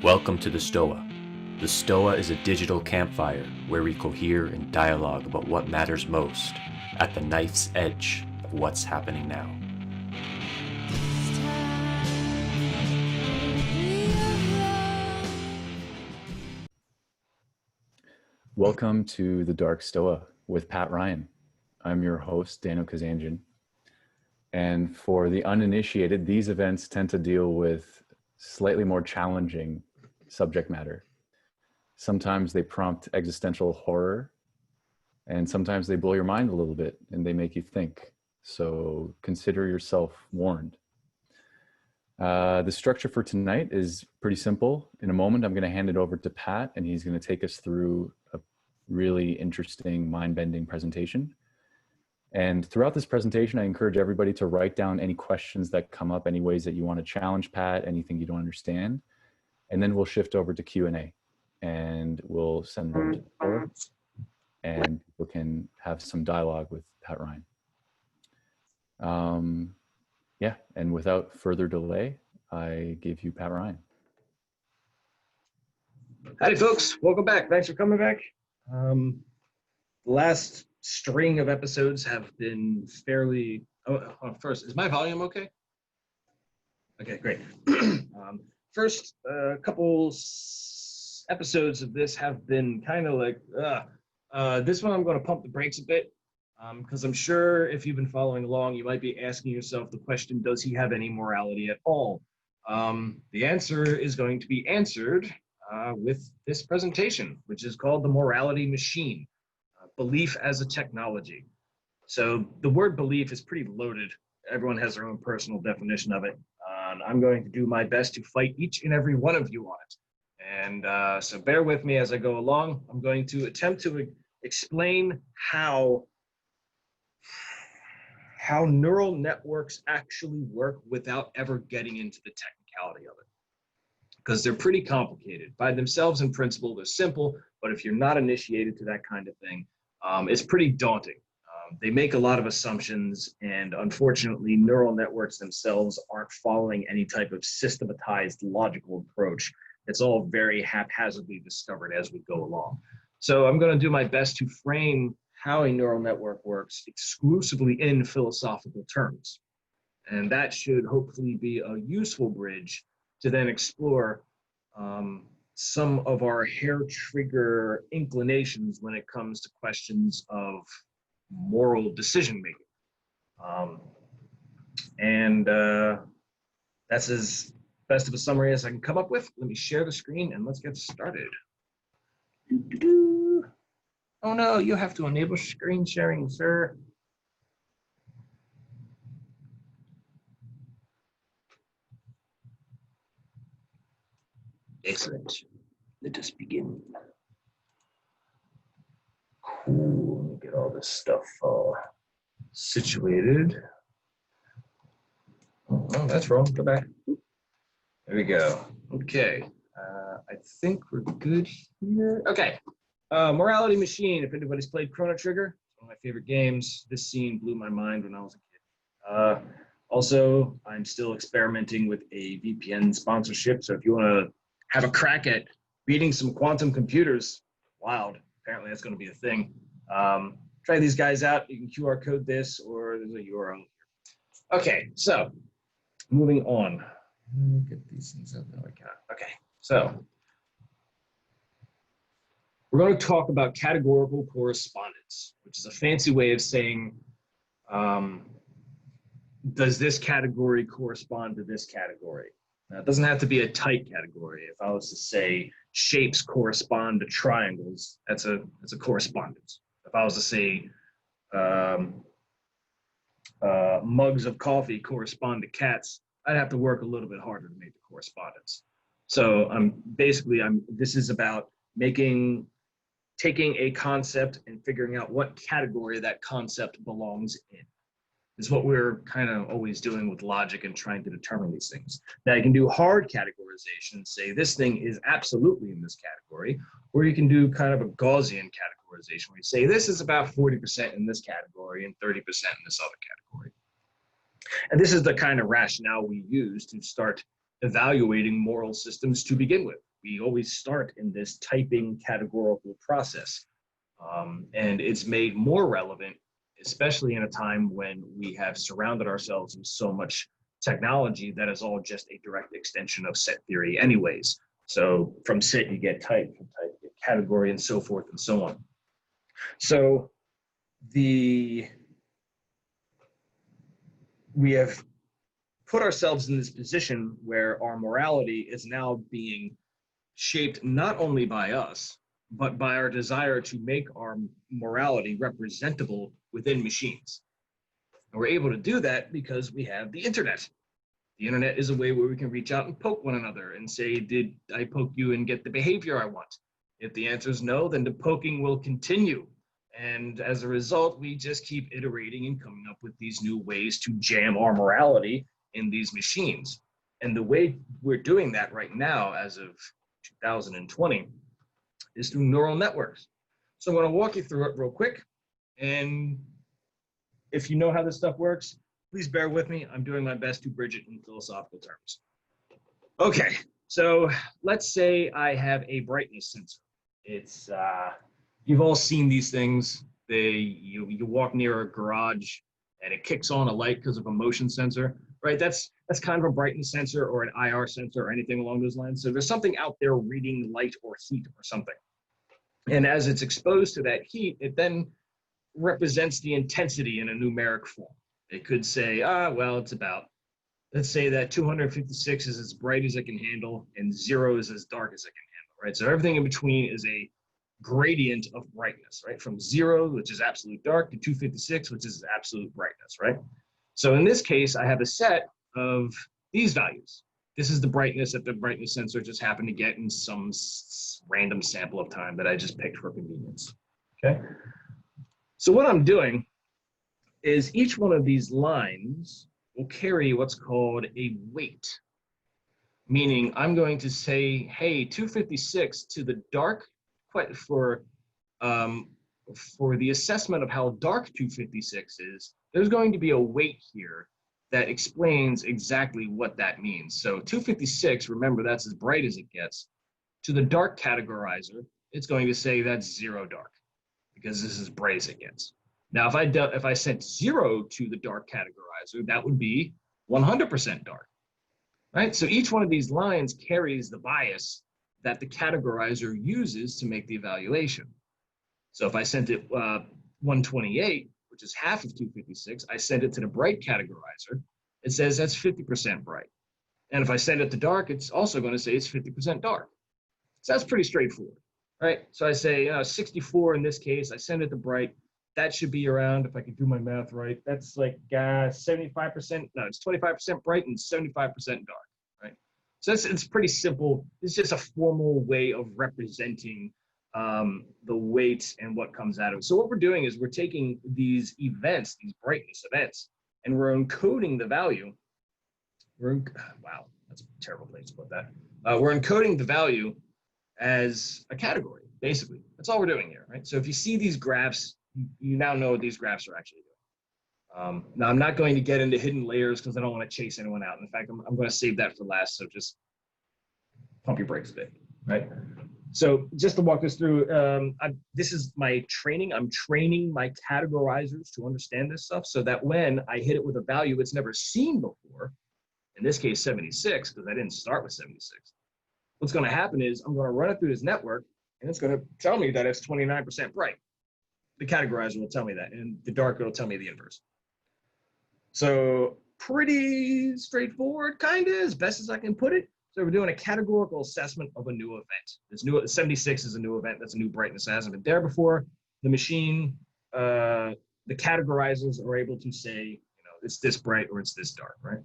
Welcome to the Stoa. The Stoa is a digital campfire where we cohere and dialogue about what matters most at the knife's edge of what's happening now. Welcome to the Dark Stoa with Pat Ryan. I'm your host, Dano Kazanjian. And for the uninitiated, these events tend to deal with slightly more challenging subject matter. Sometimes they prompt existential horror, and sometimes they blow your mind a little bit and they make you think. So consider yourself warned. The structure for tonight is pretty simple. In a moment, I'm going to hand it over to Pat, and he's going to take us through a really interesting, mind-bending presentation. And throughout this presentation, I encourage everybody to write down any questions that come up, any ways that you want to challenge Pat, anything you don't understand. And then we'll shift over to Q&A, and we'll send them to the board, and people can have some dialogue with Pat Ryan. Yeah, and without further delay, I give you Pat Ryan. Howdy, folks. Welcome back. Thanks for coming back. The last string of episodes have been fairly... first, is my volume okay? Okay, great. First couple episodes of this have been kind of like, this one I'm going to pump the brakes a bit, because I'm sure if you've been following along, you might be asking yourself the question, does he have any morality at all? The answer is going to be answered with this presentation, which is called The Morality Machine, Belief as a Technology. So the word belief is pretty loaded. Everyone has their own personal definition of it. And I'm going to do my best to fight each and every one of you on it. And so bear with me as I go along. I'm going to attempt to explain how neural networks actually work without ever getting into the technicality of it. Because they're pretty complicated. By themselves in principle, they're simple, but if you're not initiated to that kind of thing, it's pretty daunting. They make a lot of assumptions, and unfortunately, neural networks themselves aren't following any type of systematized logical approach. It's all very haphazardly discovered as we go along. So I'm going to do my best to frame how a neural network works exclusively in philosophical terms. And that should hopefully be a useful bridge to then explore some of our hair trigger inclinations when it comes to questions of moral decision making. That's as best of a summary as I can come up with. Let me share the screen and let's get started. Oh no, you have to enable screen sharing, sir. Excellent. Let us begin. Cool. Let me get all this stuff situated. Oh, that's wrong. Go back. There we go. Okay. I think we're good here. Okay. Morality Machine. If anybody's played Chrono Trigger, it's one of my favorite games. This scene blew my mind when I was a kid. Also, I'm still experimenting with a VPN sponsorship. So if you want to have a crack at beating some quantum computers, wild. Apparently that's going to be a thing. Try these guys out. You can QR code this, or there's a URL here. Okay, so moving on. Get these things up. No, I cannot. Okay, so we're going to talk about categorical correspondence, which is a fancy way of saying, does this category correspond to this category? Now, it doesn't have to be a tight category. If I was to say shapes correspond to triangles, that's a correspondence. If I was to say mugs of coffee correspond to cats, I'd have to work a little bit harder to make the correspondence. So this is about taking a concept and figuring out what category that concept belongs in. Is what we're kind of always doing with logic and trying to determine these things. Now you can do hard categorization, say this thing is absolutely in this category, or you can do kind of a Gaussian categorization where you say this is about 40% in this category and 30% in this other category. And this is the kind of rationale we use to start evaluating moral systems to begin with. we always start in this typing categorical process. And it's made more relevant, especially in a time when we have surrounded ourselves with so much technology that is all just a direct extension of set theory anyways. So from set you get type, from type you get category, and so forth and so on. So we have put ourselves in this position where our morality is now being shaped not only by us, but by our desire to make our morality representable within machines. And we're able to do that because we have the internet. The internet is a way where we can reach out and poke one another and say, did I poke you and get the behavior I want? If the answer is no, then the poking will continue. And as a result, we just keep iterating and coming up with these new ways to jam our morality in these machines. And the way we're doing that right now, as of 2020, is through neural networks. So I'm going to walk you through it real quick. And if you know how this stuff works, please bear with me. I'm doing my best to bridge it in philosophical terms. Okay, so let's say I have a brightness sensor. It's you've all seen these things. You walk near a garage and it kicks on a light because of a motion sensor, right? That's kind of a brightness sensor or an IR sensor or anything along those lines. So there's something out there reading light or heat or something. And as it's exposed to that heat, it then represents the intensity in a numeric form. It could say, well, it's about, let's say that 256 is as bright as it can handle and 0 is as dark as it can handle, right? So everything in between is a gradient of brightness, right? From 0, which is absolute dark, to 256, which is absolute brightness, right? So in this case, I have a set of these values. This is the brightness that the brightness sensor just happened to get in some random sample of time that I just picked for convenience, okay? So what I'm doing is each one of these lines will carry what's called a weight, meaning I'm going to say, hey, 256 to the dark, for the assessment of how dark 256 is, there's going to be a weight here that explains exactly what that means. So 256, remember, that's as bright as it gets. To the dark categorizer, it's going to say that's 0 dark, because this is as bright as it gets. Now, if I sent 0 to the dark categorizer, that would be 100% dark, right? So each one of these lines carries the bias that the categorizer uses to make the evaluation. So if I sent it 128, which is half of 256, I send it to the bright categorizer, it says that's 50% bright. And if I send it to dark, it's also going to say it's 50% dark. So that's pretty straightforward, right? So I say 64 in this case, I send it to bright. That should be around, if I can do my math right, that's like 75%, no, it's 25% bright and 75% dark, right? So it's pretty simple. It's just a formal way of representing the weight and what comes out of it. So what we're doing is we're taking these events, these brightness events, and we're encoding the value. Wow, that's a terrible place to put that. We're encoding the value as a category, basically. That's all we're doing here, right? So if you see these graphs, you now know what these graphs are actually doing. Now, I'm not going to get into hidden layers because I don't want to chase anyone out. In fact, I'm going to save that for last, so just pump your brakes a bit, right? So just to walk this through, this is my training. I'm training my categorizers to understand this stuff so that when I hit it with a value it's never seen before, in this case 76, because I didn't start with 76, what's going to happen is I'm going to run it through this network, and it's going to tell me that it's 29% bright. The categorizer will tell me that, and the dark will tell me the inverse. So pretty straightforward, kind of, as best as I can put it. So we're doing a categorical assessment of a new event. This new 76 is a new event. That's a new brightness. It hasn't been there before. The machine, the categorizers are able to say, you know, it's this bright or it's this dark, right?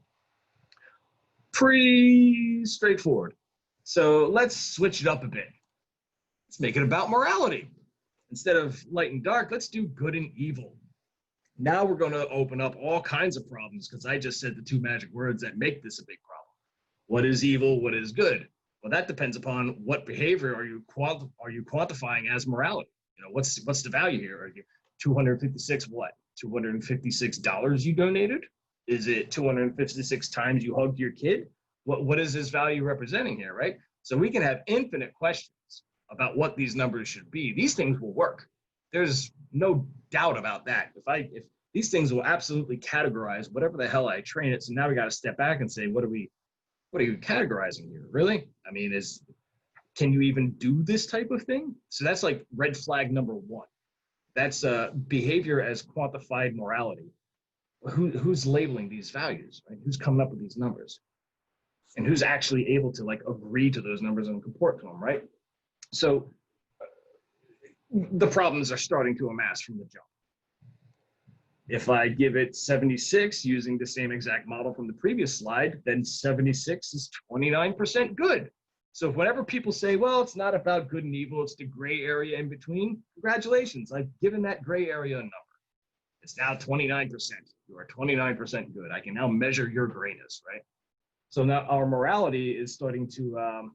Pretty straightforward. So let's switch it up a bit. Let's make it about morality. Instead of light and dark, let's do good and evil. Now we're going to open up all kinds of problems because I just said the two magic words that make this a big problem. What is evil? What is good? Well, that depends upon what behavior are you quantifying as morality. You know, what's the value here? Are you 256 what? $256 you donated? Is it 256 times you hugged your kid? What is this value representing here, right? So we can have infinite questions about what these numbers should be. These things will work. There's no doubt about that. If these things will absolutely categorize whatever the hell I train it. So now we got to step back and say, what are you categorizing here? Really? I mean, can you even do this type of thing? So that's like red flag number one. That's behavior as quantified morality. Who's labeling these values, right? Who's coming up with these numbers? And who's actually able to like agree to those numbers and comport to them, right? So the problems are starting to amass from the jump. If I give it 76 using the same exact model from the previous slide, then 76 is 29% good. So whenever people say, well, it's not about good and evil, it's the gray area in between, congratulations, I've given that gray area a number. It's now 29%. You are 29% good. I can now measure your grayness, right? So now our morality is starting to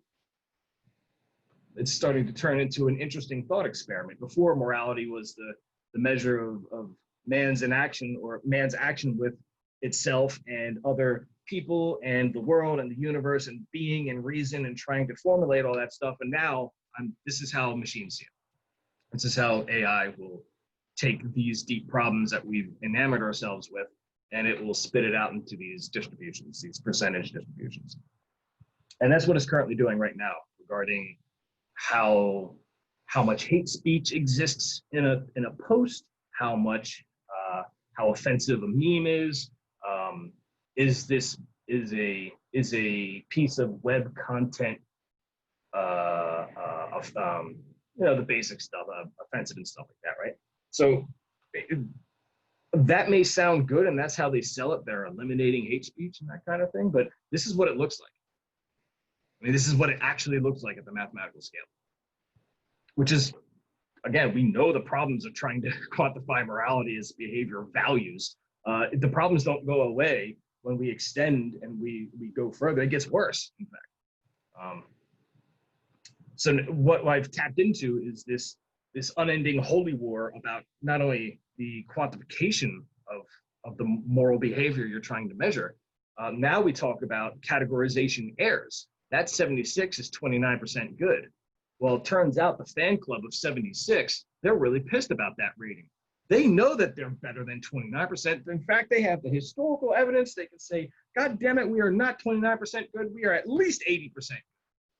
turn into an interesting thought experiment. Before, morality was the measure of man's inaction or man's action with itself and other people and the world and the universe and being and reason and trying to formulate all that stuff. And now this is how machines see it. This is how AI will take these deep problems that we've enamored ourselves with, and it will spit it out into these distributions, these percentage distributions. And that's what it's currently doing right now regarding how much hate speech exists in a post, how offensive a meme is a piece of web content the basic stuff, offensive and stuff like that, right? So that may sound good, and that's how they sell it. They're eliminating hate speech and that kind of thing, but this is what it looks like. I mean, this is what it actually looks like at the mathematical scale, which is, again, we know the problems of trying to quantify morality as behavior values. The problems don't go away when we extend and we go further. It gets worse, in fact. So what I've tapped into is this unending holy war about not only the quantification of the moral behavior you're trying to measure. Now we talk about categorization errors. That 76 is 29% good. Well, it turns out the fan club of 76, they're really pissed about that rating. They know that they're better than 29%. In fact, they have the historical evidence. They can say, God damn it, we are not 29% good. We are at least 80%. So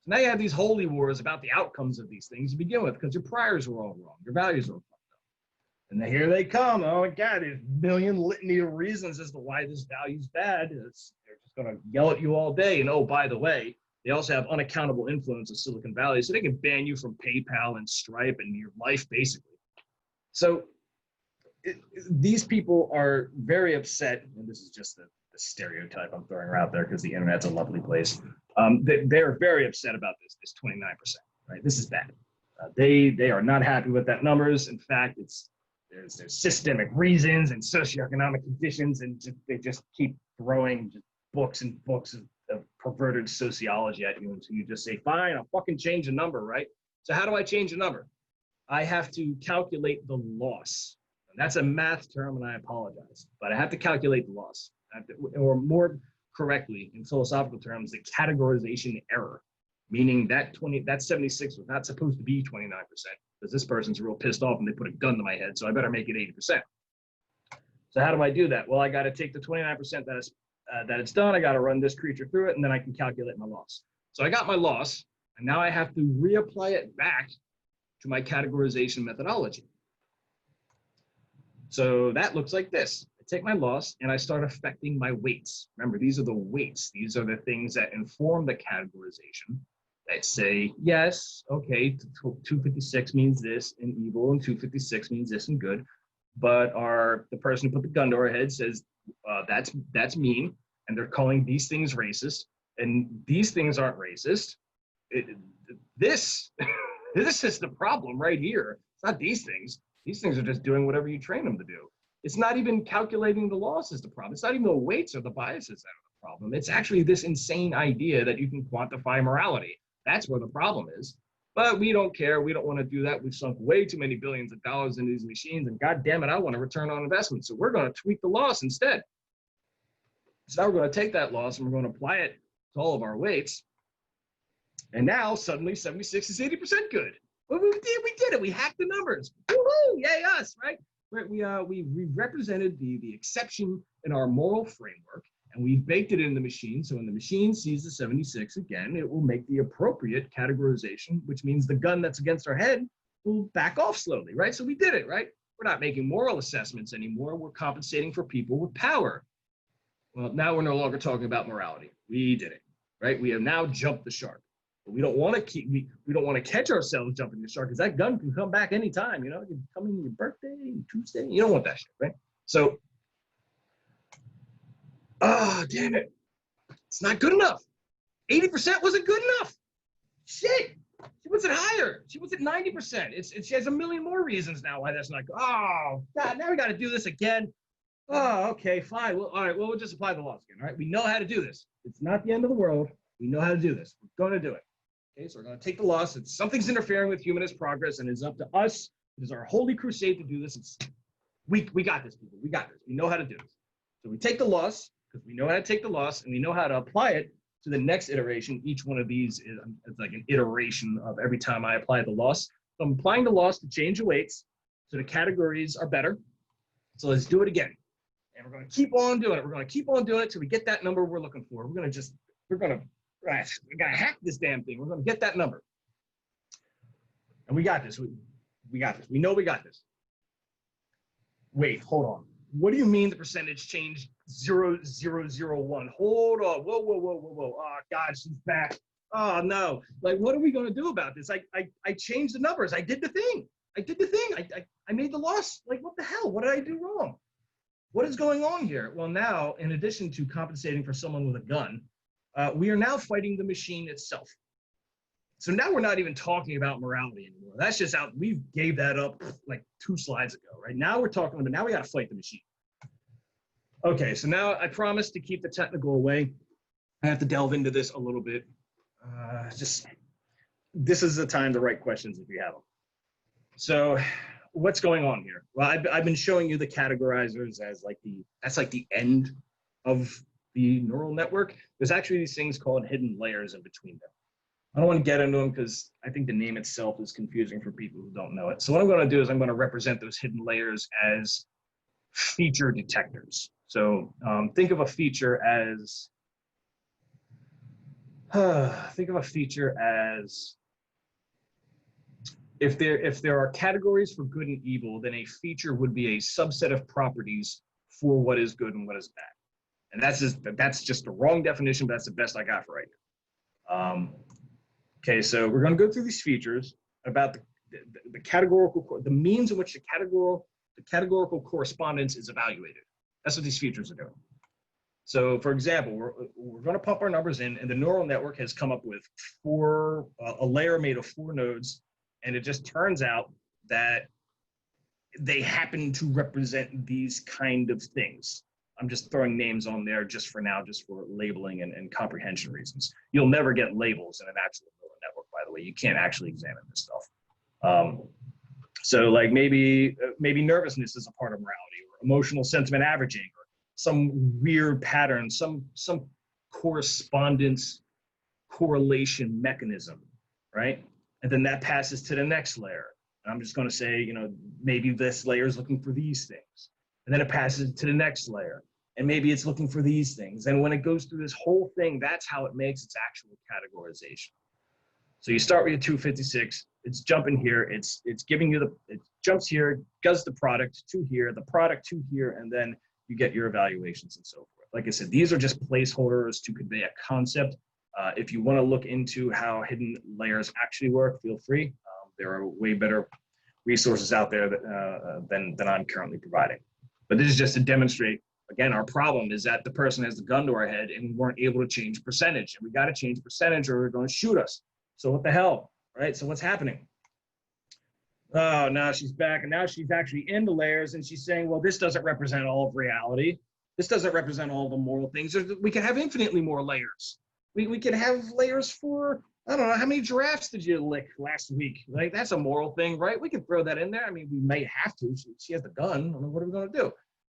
now you have these holy wars about the outcomes of these things to begin with, because your priors were all wrong. Your values were fucked up. And here they come. Oh my God, there's a million litany of reasons as to why this value's bad. They're just going to yell at you all day. And oh, by the way, they also have unaccountable influence of Silicon Valley, so they can ban you from PayPal and Stripe and your life, basically. So these people are very upset, and this is just the stereotype I'm throwing out there because the internet's a lovely place. They're very upset about this 29%, right? This is bad. They are not happy with that numbers. In fact, there's systemic reasons and socioeconomic conditions, and they just keep throwing books and books of perverted sociology at you until you just say, fine, I'll fucking change the number, right? So how do I change a number? I have to calculate the loss. And that's a math term, and I apologize, but I have to calculate the loss. Or more correctly, in philosophical terms, the categorization error, meaning that 76 was not supposed to be 29%, because this person's real pissed off and they put a gun to my head, so I better make it 80%. So how do I do that? Well, I got to take the 29% that it's done, I got to run this creature through it, and then I can calculate my loss. So I got my loss, and now I have to reapply it back to my categorization methodology. So that looks like this. I take my loss and I start affecting my weights. Remember, these are the weights. These are the things that inform the categorization that say, yes, okay, 256 means this in evil, and 256 means this in good. But the person who put the gun to our head says, that's mean, and they're calling these things racist, and these things aren't racist. This is the problem right here. It's not these things. These things are just doing whatever you train them to do. It's not even calculating the loss is the problem. It's not even the weights or the biases that are the problem. It's actually this insane idea that you can quantify morality. That's where the problem is. But we don't care. We don't want to do that. We've sunk way too many billions of dollars into these machines, and God damn it, I want a return on investment. So we're going to tweak the loss instead. So now we're going to take that loss and we're going to apply it to all of our weights. And now suddenly 76 is 80% good. Well, we did it. We hacked the numbers. Woohoo! Yay us, right? We represented the exception in our moral framework, and we've baked it in the machine. So when the machine sees the 76 again, it will make the appropriate categorization, which means the gun that's against our head will back off slowly, right? So we did it, right? We're not making moral assessments anymore. We're compensating for people with power. Well, now we're no longer talking about morality. We did it, right? We have now jumped the shark. But we don't want to we don't want to catch ourselves jumping the shark because that gun can come back anytime. You know, it can come in your birthday, Tuesday. You don't want that shit, right? So, damn it, it's not good enough. 80% wasn't good enough. Shit, she was at higher. She was at 90%. She has a million more reasons now why that's not good. Oh God, now we got to do this again. Oh, okay, fine. Well, all right. Well, we'll just apply the laws again. All right, we know how to do this. It's not the end of the world. We know how to do this. We're going to do it. Okay, so we're going to take the loss. Something's interfering with humanist progress, and it's up to us. It is our holy crusade to do this. We got this, people. We got this. We know how to do this. So we take the loss because we know how to take the loss, and we know how to apply it to the next iteration. Each one of these is it's like an iteration of every time I apply the loss. So I'm applying the loss to change the weights, so the categories are better. So let's do it again, and we're going to keep on doing it. We're going to keep on doing it till we get that number we're looking for. We're going to we gotta hack this damn thing. We're gonna get that number. And we got this. We got this. We know we got this. Wait, hold on. What do you mean the percentage changed 0.001? Hold on. Whoa. Oh God, she's back. Oh no. Like, what are we gonna do about this? I changed the numbers. I did the thing. I made the loss. Like, what the hell? What did I do wrong? What is going on here? Well, now, in addition to compensating for someone with a gun, we are now fighting the machine itself. So now we're not even talking about morality anymore. That's just out. We gave that up like 2 slides ago, right? Now we're talking about, now we got to fight the machine. Okay, so now I promise to keep the technical away. I have to delve into this a little bit. This is the time to write questions if you have them. So what's going on here? Well, I've been showing you the categorizers as that's like the end of the neural network. There's actually these things called hidden layers in between them. I don't want to get into them because I think the name itself is confusing for people who don't know it. So what I'm going to do is I'm going to represent those hidden layers as feature detectors. So think of a feature as if there are categories for good and evil, then a feature would be a subset of properties for what is good and what is bad. And that's just the wrong definition, but that's the best I got for right now. Okay, so we're going to go through these features about the categorical, the means in which the categorical correspondence is evaluated. That's what these features are doing. So, for example, we're going to pump our numbers in, and the neural network has come up with a layer made of 4 nodes, and it just turns out that they happen to represent these kind of things. I'm just throwing names on there just for now, just for labeling and comprehension reasons. You'll never get labels in an actual neural network, by the way. You can't actually examine this stuff. So like maybe nervousness is a part of morality, or emotional sentiment averaging, or some weird pattern, some correspondence correlation mechanism, right? And then that passes to the next layer. And I'm just going to say, maybe this layer is looking for these things. And then it passes to the next layer. And maybe it's looking for these things. And when it goes through this whole thing, that's how it makes its actual categorization. So you start with your 256, it's jumping here, it's giving you it jumps here, does the product to here, the product to here, and then you get your evaluations and so forth. Like I said, these are just placeholders to convey a concept. If you want to look into how hidden layers actually work, feel free. There are way better resources out there than I'm currently providing. But this is just to demonstrate, again, our problem is that the person has the gun to our head and we weren't able to change percentage. And we got to change percentage or they're going to shoot us. So what the hell, right? So what's happening? Oh, now she's back, and now she's actually in the layers, and she's saying, well, this doesn't represent all of reality. This doesn't represent all the moral things. We can have infinitely more layers. We can have layers for, I don't know, how many giraffes did you lick last week? Like, that's a moral thing, right? We can throw that in there. I mean, we may have to. She has the gun. I mean, what are we going to do?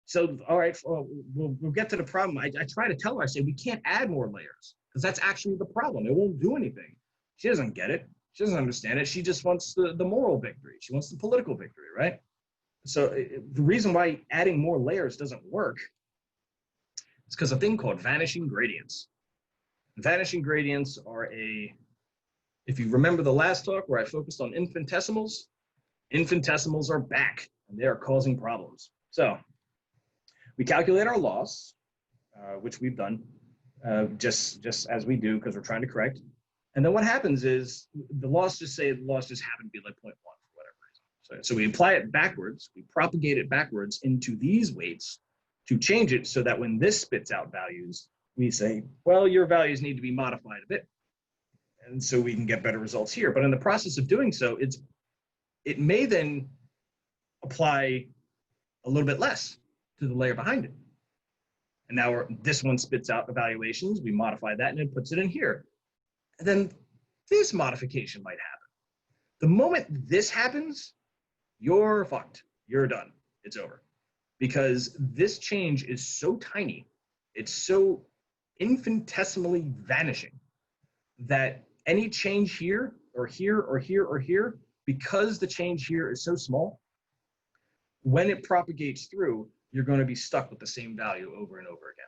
So, all right, we'll get to the problem. I try to tell her, I say, we can't add more layers because that's actually the problem. It won't do anything. She doesn't get it. She doesn't understand it. She just wants the moral victory. She wants the political victory, right? So the reason why adding more layers doesn't work is because a thing called vanishing gradients. Vanishing gradients are if you remember the last talk where I focused on infinitesimals, infinitesimals are back and they are causing problems. So we calculate our loss, which we've done just as we do because we're trying to correct. And then what happens is the loss just happened to be like 0.1 for whatever reason. So we apply it backwards, we propagate it backwards into these weights to change it so that when this spits out values, we say, well, your values need to be modified a bit. And so we can get better results here. But in the process of doing so, it may then apply a little bit less to the layer behind it. And now this one spits out evaluations, we modify that and it puts it in here. And then this modification might happen. The moment this happens, you're fucked. You're done. It's over. Because this change is so tiny, it's so infinitesimally vanishing that any change here or here or here or here, because the change here is so small, when it propagates through, you're going to be stuck with the same value over and over again.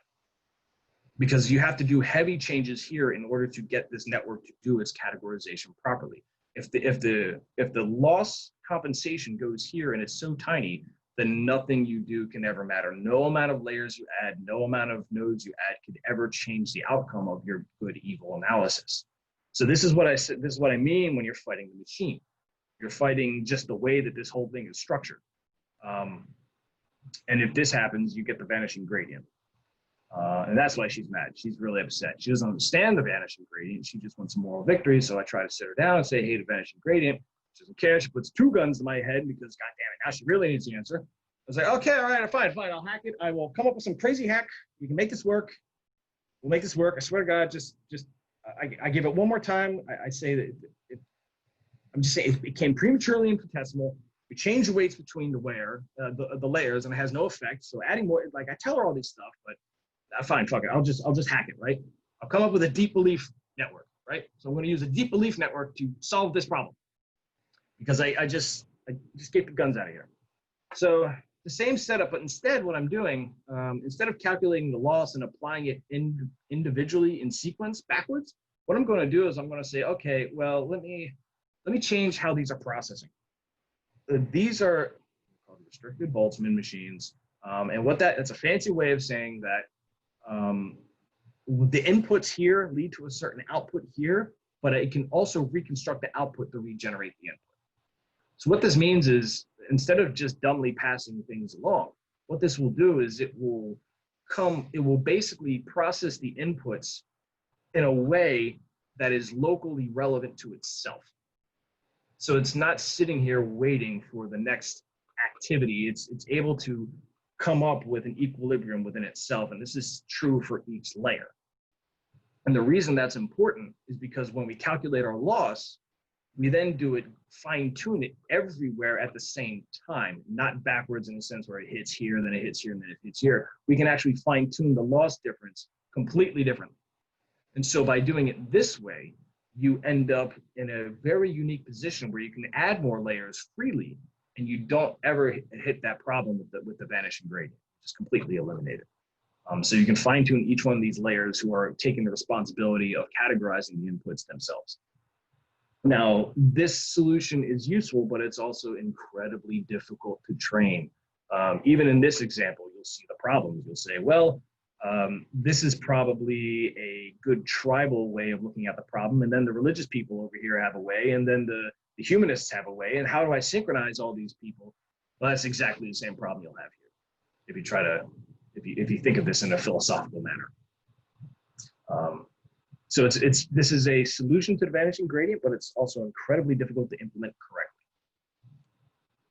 Because you have to do heavy changes here in order to get this network to do its categorization properly. If the loss compensation goes here and it's so tiny, then nothing you do can ever matter. No amount of layers you add, no amount of nodes you add could ever change the outcome of your good-evil analysis. So this is what I mean when you're fighting the machine. You're fighting just the way that this whole thing is structured. And if this happens, you get the vanishing gradient. And that's why she's mad. She's really upset. She doesn't understand the vanishing gradient. She just wants a moral victory. So I try to sit her down and say, hey, the vanishing gradient. She doesn't care. She puts two guns to my head because, God damn it, now she really needs the answer. I was like, okay, all right, fine. I'll hack it. I will come up with some crazy hack. We can make this work. We'll make this work. I swear to God, I give it one more time. I say that I'm just saying it became prematurely infinitesimal. We change the weights between the layers, and it has no effect. So adding more, like I tell her all this stuff, but fine, fuck it. I'll just hack it, right? I'll come up with a deep belief network, right? So I'm going to use a deep belief network to solve this problem because I just get the guns out of here. So the same setup, but instead what I'm doing, instead of calculating the loss and applying it individually in sequence backwards, what I'm going to do is I'm going to say, okay, well, let me change how these are processing. These are called restricted Boltzmann machines. And that's a fancy way of saying that the inputs here lead to a certain output here, but it can also reconstruct the output to regenerate the input. So what this means is instead of just dumbly passing things along, what this will do is it will basically process the inputs in a way that is locally relevant to itself. So it's not sitting here waiting for the next activity. It's able to come up with an equilibrium within itself. And this is true for each layer. And the reason that's important is because when we calculate our loss, we then fine-tune it everywhere at the same time, not backwards in the sense where it hits here, then it hits here, and then it hits here. We can actually fine-tune the loss difference completely differently. And so by doing it this way, you end up in a very unique position where you can add more layers freely and you don't ever hit that problem with the vanishing gradient, just completely eliminate it. So you can fine tune each one of these layers who are taking the responsibility of categorizing the inputs themselves. Now, this solution is useful, but it's also incredibly difficult to train. Even in this example, you'll see the problems. You'll say, well, this is probably a good tribal way of looking at the problem. And then the religious people over here have a way. And then the humanists have a way. And how do I synchronize all these people? Well, that's exactly the same problem you'll have here if you try to, if you think of this in a philosophical manner. So this is a solution to the vanishing gradient, but it's also incredibly difficult to implement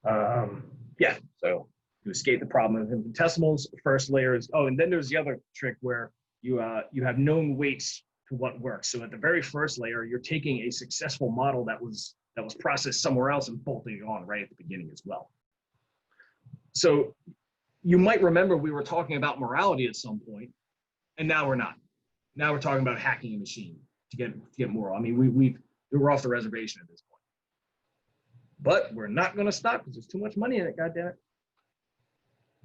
correctly. Yeah, so to escape the problem of infinitesimals, first layer is, and then there's the other trick where you have known weights to what works. So at the very first layer, you're taking a successful model that was processed somewhere else and bolting it on right at the beginning as well. So you might remember we were talking about morality at some point, and now we're not. Now we're talking about hacking a machine to get moral. I mean, we're off the reservation at this point. But we're not going to stop because there's too much money in it, goddammit.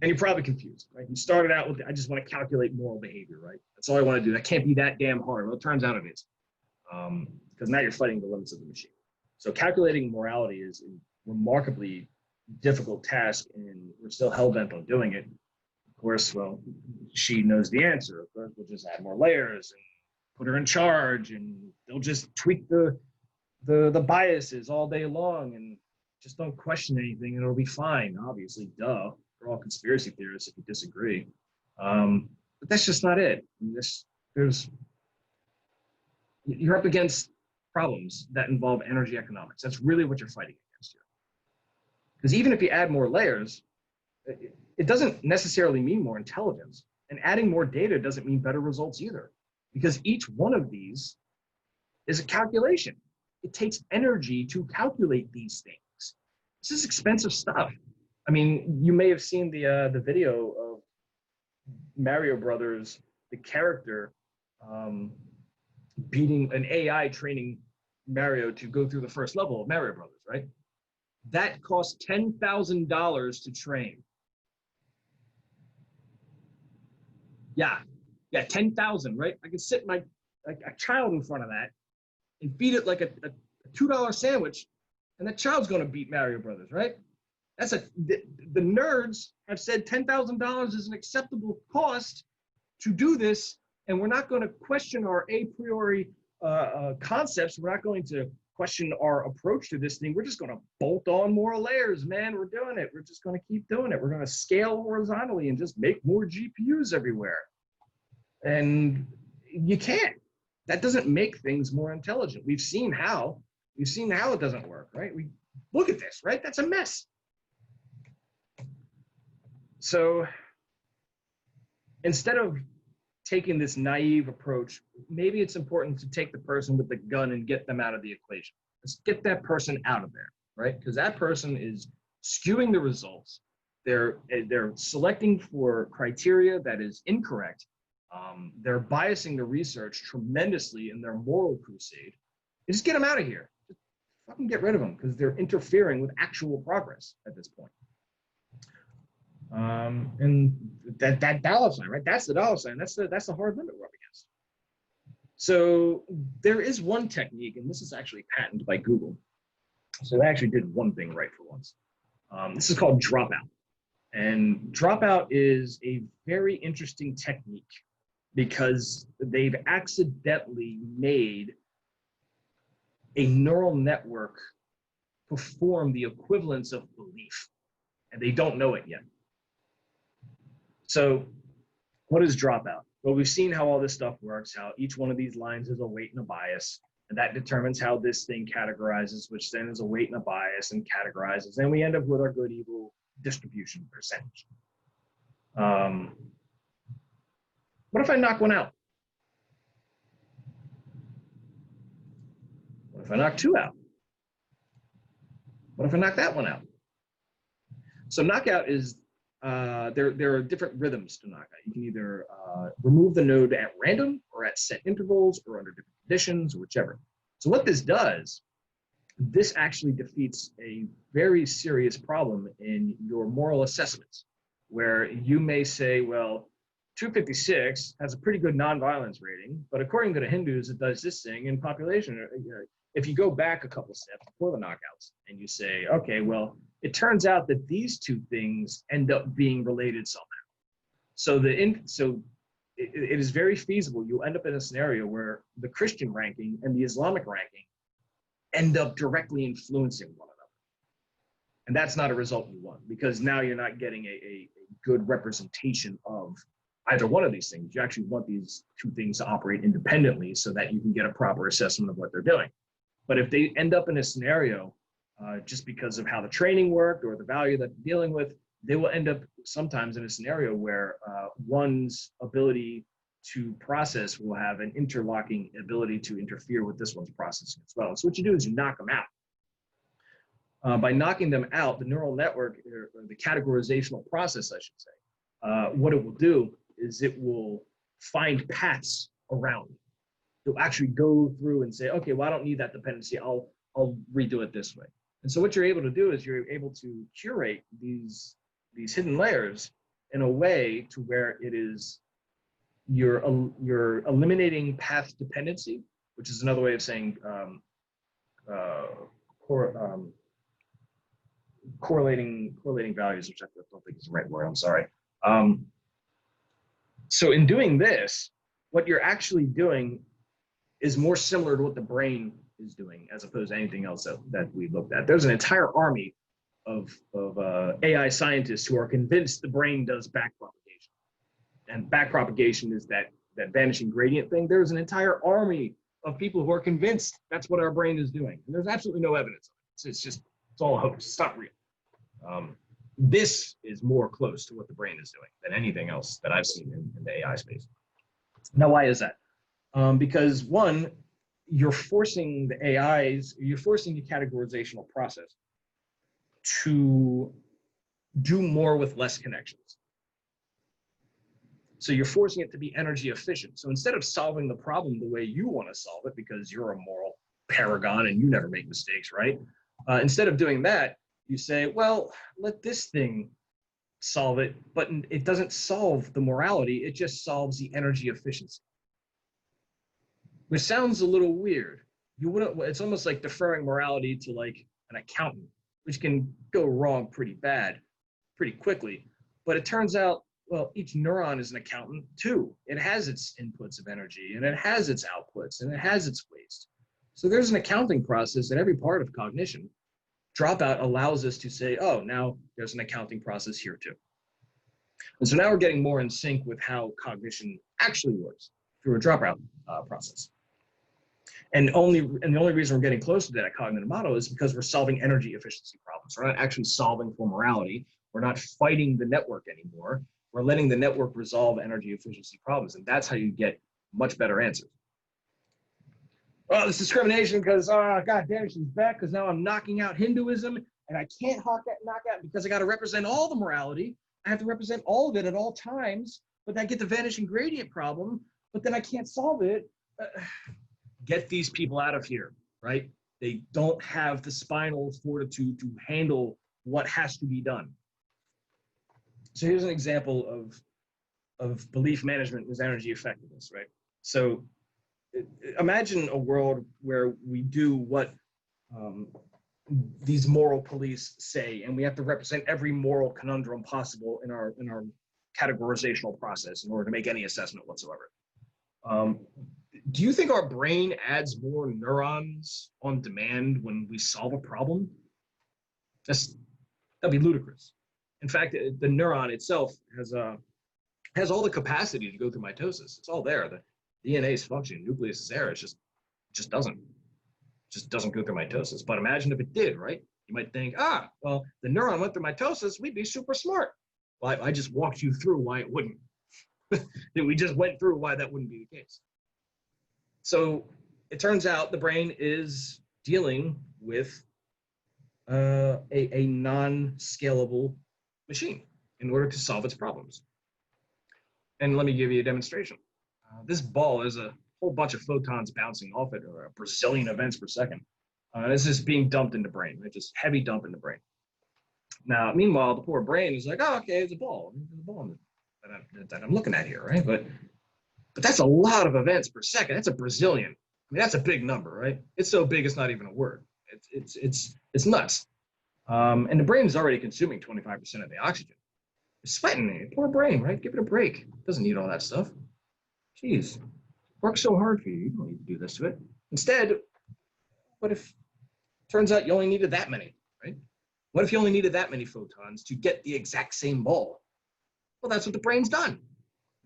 And you're probably confused, right? You started out with, I just want to calculate moral behavior, right? That's all I want to do. That can't be that damn hard. Well, it turns out it is. Because now you're fighting the limits of the machine. So calculating morality is a remarkably difficult task, and we're still hell-bent on doing it. Of course, well, she knows the answer. Of course, we'll just add more layers and put her in charge, and they'll just tweak the biases all day long, and just don't question anything, and it'll be fine. Obviously, duh. We're all conspiracy theorists if you disagree. But that's just not it. You're up against problems that involve energy economics. That's really what you're fighting against here. Because even if you add more layers, it doesn't necessarily mean more intelligence. And adding more data doesn't mean better results either. Because each one of these is a calculation. It takes energy to calculate these things. This is expensive stuff. I mean, you may have seen the video of Mario Brothers, the character beating an AI training Mario to go through the first level of Mario Brothers, right? That cost $10,000 to train. Yeah, 10,000, right? I can sit like a child in front of that and feed it like a $2 sandwich, and that child's going to beat Mario Brothers, right? The nerds have said $10,000 is an acceptable cost to do this, and we're not going to question our a priori concepts. We're not going to question our approach to this thing. We're just going to bolt on more layers, man. We're doing it. We're just going to keep doing it. We're going to scale horizontally and just make more GPUs everywhere. And you can't. That doesn't make things more intelligent. We've seen how it doesn't work, right? We look at this, right? That's a mess. So instead of taking this naive approach, maybe it's important to take the person with the gun and get them out of the equation. Let's get that person out of there, right? Because that person is skewing the results. They're selecting for criteria that is incorrect. They're biasing the research tremendously in their moral crusade. And just get them out of here. Just fucking get rid of them, because they're interfering with actual progress at this point. And that dollar sign, right? That's the dollar sign. That's the hard limit we're up against. So there is one technique, and this is actually patented by Google. So they actually did one thing right for once. This is called dropout. And dropout is a very interesting technique because they've accidentally made a neural network perform the equivalence of belief, and they don't know it yet. So what is dropout? Well, we've seen how all this stuff works, how each one of these lines is a weight and a bias, and that determines how this thing categorizes, which then is a weight and a bias and categorizes, and we end up with our good evil distribution percentage. What if I knock one out? What if I knock two out? What if I knock that one out? So knockout is, there are different rhythms to knockout. You can either remove the node at random or at set intervals or under different conditions or whichever. So what this does, this actually defeats a very serious problem in your moral assessments, where you may say, well, 256 has a pretty good nonviolence rating, but according to the Hindus, it does this thing in population. If you go back a couple steps before the knockouts and you say, okay, well, it turns out that these two things end up being related somehow. So it is very feasible. You'll end up in a scenario where the Christian ranking and the Islamic ranking end up directly influencing one another. And that's not a result you want, because now you're not getting a good representation of either one of these things. You actually want these two things to operate independently so that you can get a proper assessment of what they're doing. But if they end up in a scenario, just because of how the training worked or the value that they're dealing with, they will end up sometimes in a scenario where one's ability to process will have an interlocking ability to interfere with this one's processing as well. So what you do is you knock them out. By knocking them out, the neural network, or the categorizational process, I should say, what it will do is it will find paths around. You'll actually go through and say, okay, well, I don't need that dependency. I'll redo it this way. And so what you're able to do is you're able to curate these hidden layers in a way to where it is you're eliminating path dependency, which is another way of saying correlating values, which I don't think is the right word. I'm sorry. So in doing this, what you're actually doing is more similar to what the brain is doing as opposed to anything else that we looked at. There's an entire army of AI scientists who are convinced the brain does backpropagation. And backpropagation is that vanishing gradient thing. There's an entire army of people who are convinced that's what our brain is doing. And there's absolutely no evidence of it. It's all a hoax. It's not real. This is more close to what the brain is doing than anything else that I've seen in the AI space. Now, why is that? Because one, you're forcing the categorizational process to do more with less connections. So you're forcing it to be energy efficient. So instead of solving the problem the way you want to solve it, because you're a moral paragon and you never make mistakes, right? Instead of doing that, you say, well, let this thing solve it, but it doesn't solve the morality, it just solves the energy efficiency. Which sounds a little weird. It's almost like deferring morality to like an accountant, which can go wrong pretty quickly. But it turns out, well, each neuron is an accountant too. It has its inputs of energy and it has its outputs and it has its waste. So there's an accounting process in every part of cognition. Dropout allows us to say, oh, now there's an accounting process here too. And so now we're getting more in sync with how cognition actually works through a dropout process. And the only reason we're getting close to that cognitive model is because we're solving energy efficiency problems. We're not actually solving for morality. We're not fighting the network anymore. We're letting the network resolve energy efficiency problems. And that's how you get much better answers. Well, it's discrimination because, God damn it, she's back because now I'm knocking out Hinduism and I can't knock out because I got to represent all the morality. I have to represent all of it at all times, but I get the vanishing gradient problem, but then I can't solve it. Get these people out of here, right? They don't have the spinal fortitude to handle what has to be done. So here's an example of belief management with energy effectiveness, right? So imagine a world where we do what these moral police say, and we have to represent every moral conundrum possible in our categorizational process in order to make any assessment whatsoever. Do you think our brain adds more neurons on demand when we solve a problem? That'd be ludicrous. In fact, the neuron itself has all the capacity to go through mitosis. It's all there. The DNA is functioning, nucleus is there. It just doesn't go through mitosis. But imagine if it did, right? You might think, well, the neuron went through mitosis, we'd be super smart. Well, I just walked you through why it wouldn't. We just went through why that wouldn't be the case. So it turns out the brain is dealing with a non-scalable machine in order to solve its problems. And let me give you a demonstration. This ball is a whole bunch of photons bouncing off it, or a Brazilian events per second. This is being dumped in the brain, right? Just heavy dump in the brain. Now, meanwhile, the poor brain is like, oh, okay, it's a ball. There's a ball that I'm looking at here, right? But that's a lot of events per second. That's a Brazilian. I mean, that's a big number, right? It's so big, it's not even a word. It's nuts. And the brain is already consuming 25% of the oxygen. It's sweating it. Poor brain, right? Give it a break. It doesn't need all that stuff. Jeez, worked so hard for you. You don't need to do this to it. Instead, what if turns out you only needed that many, right? What if you only needed that many photons to get the exact same ball? Well, that's what the brain's done.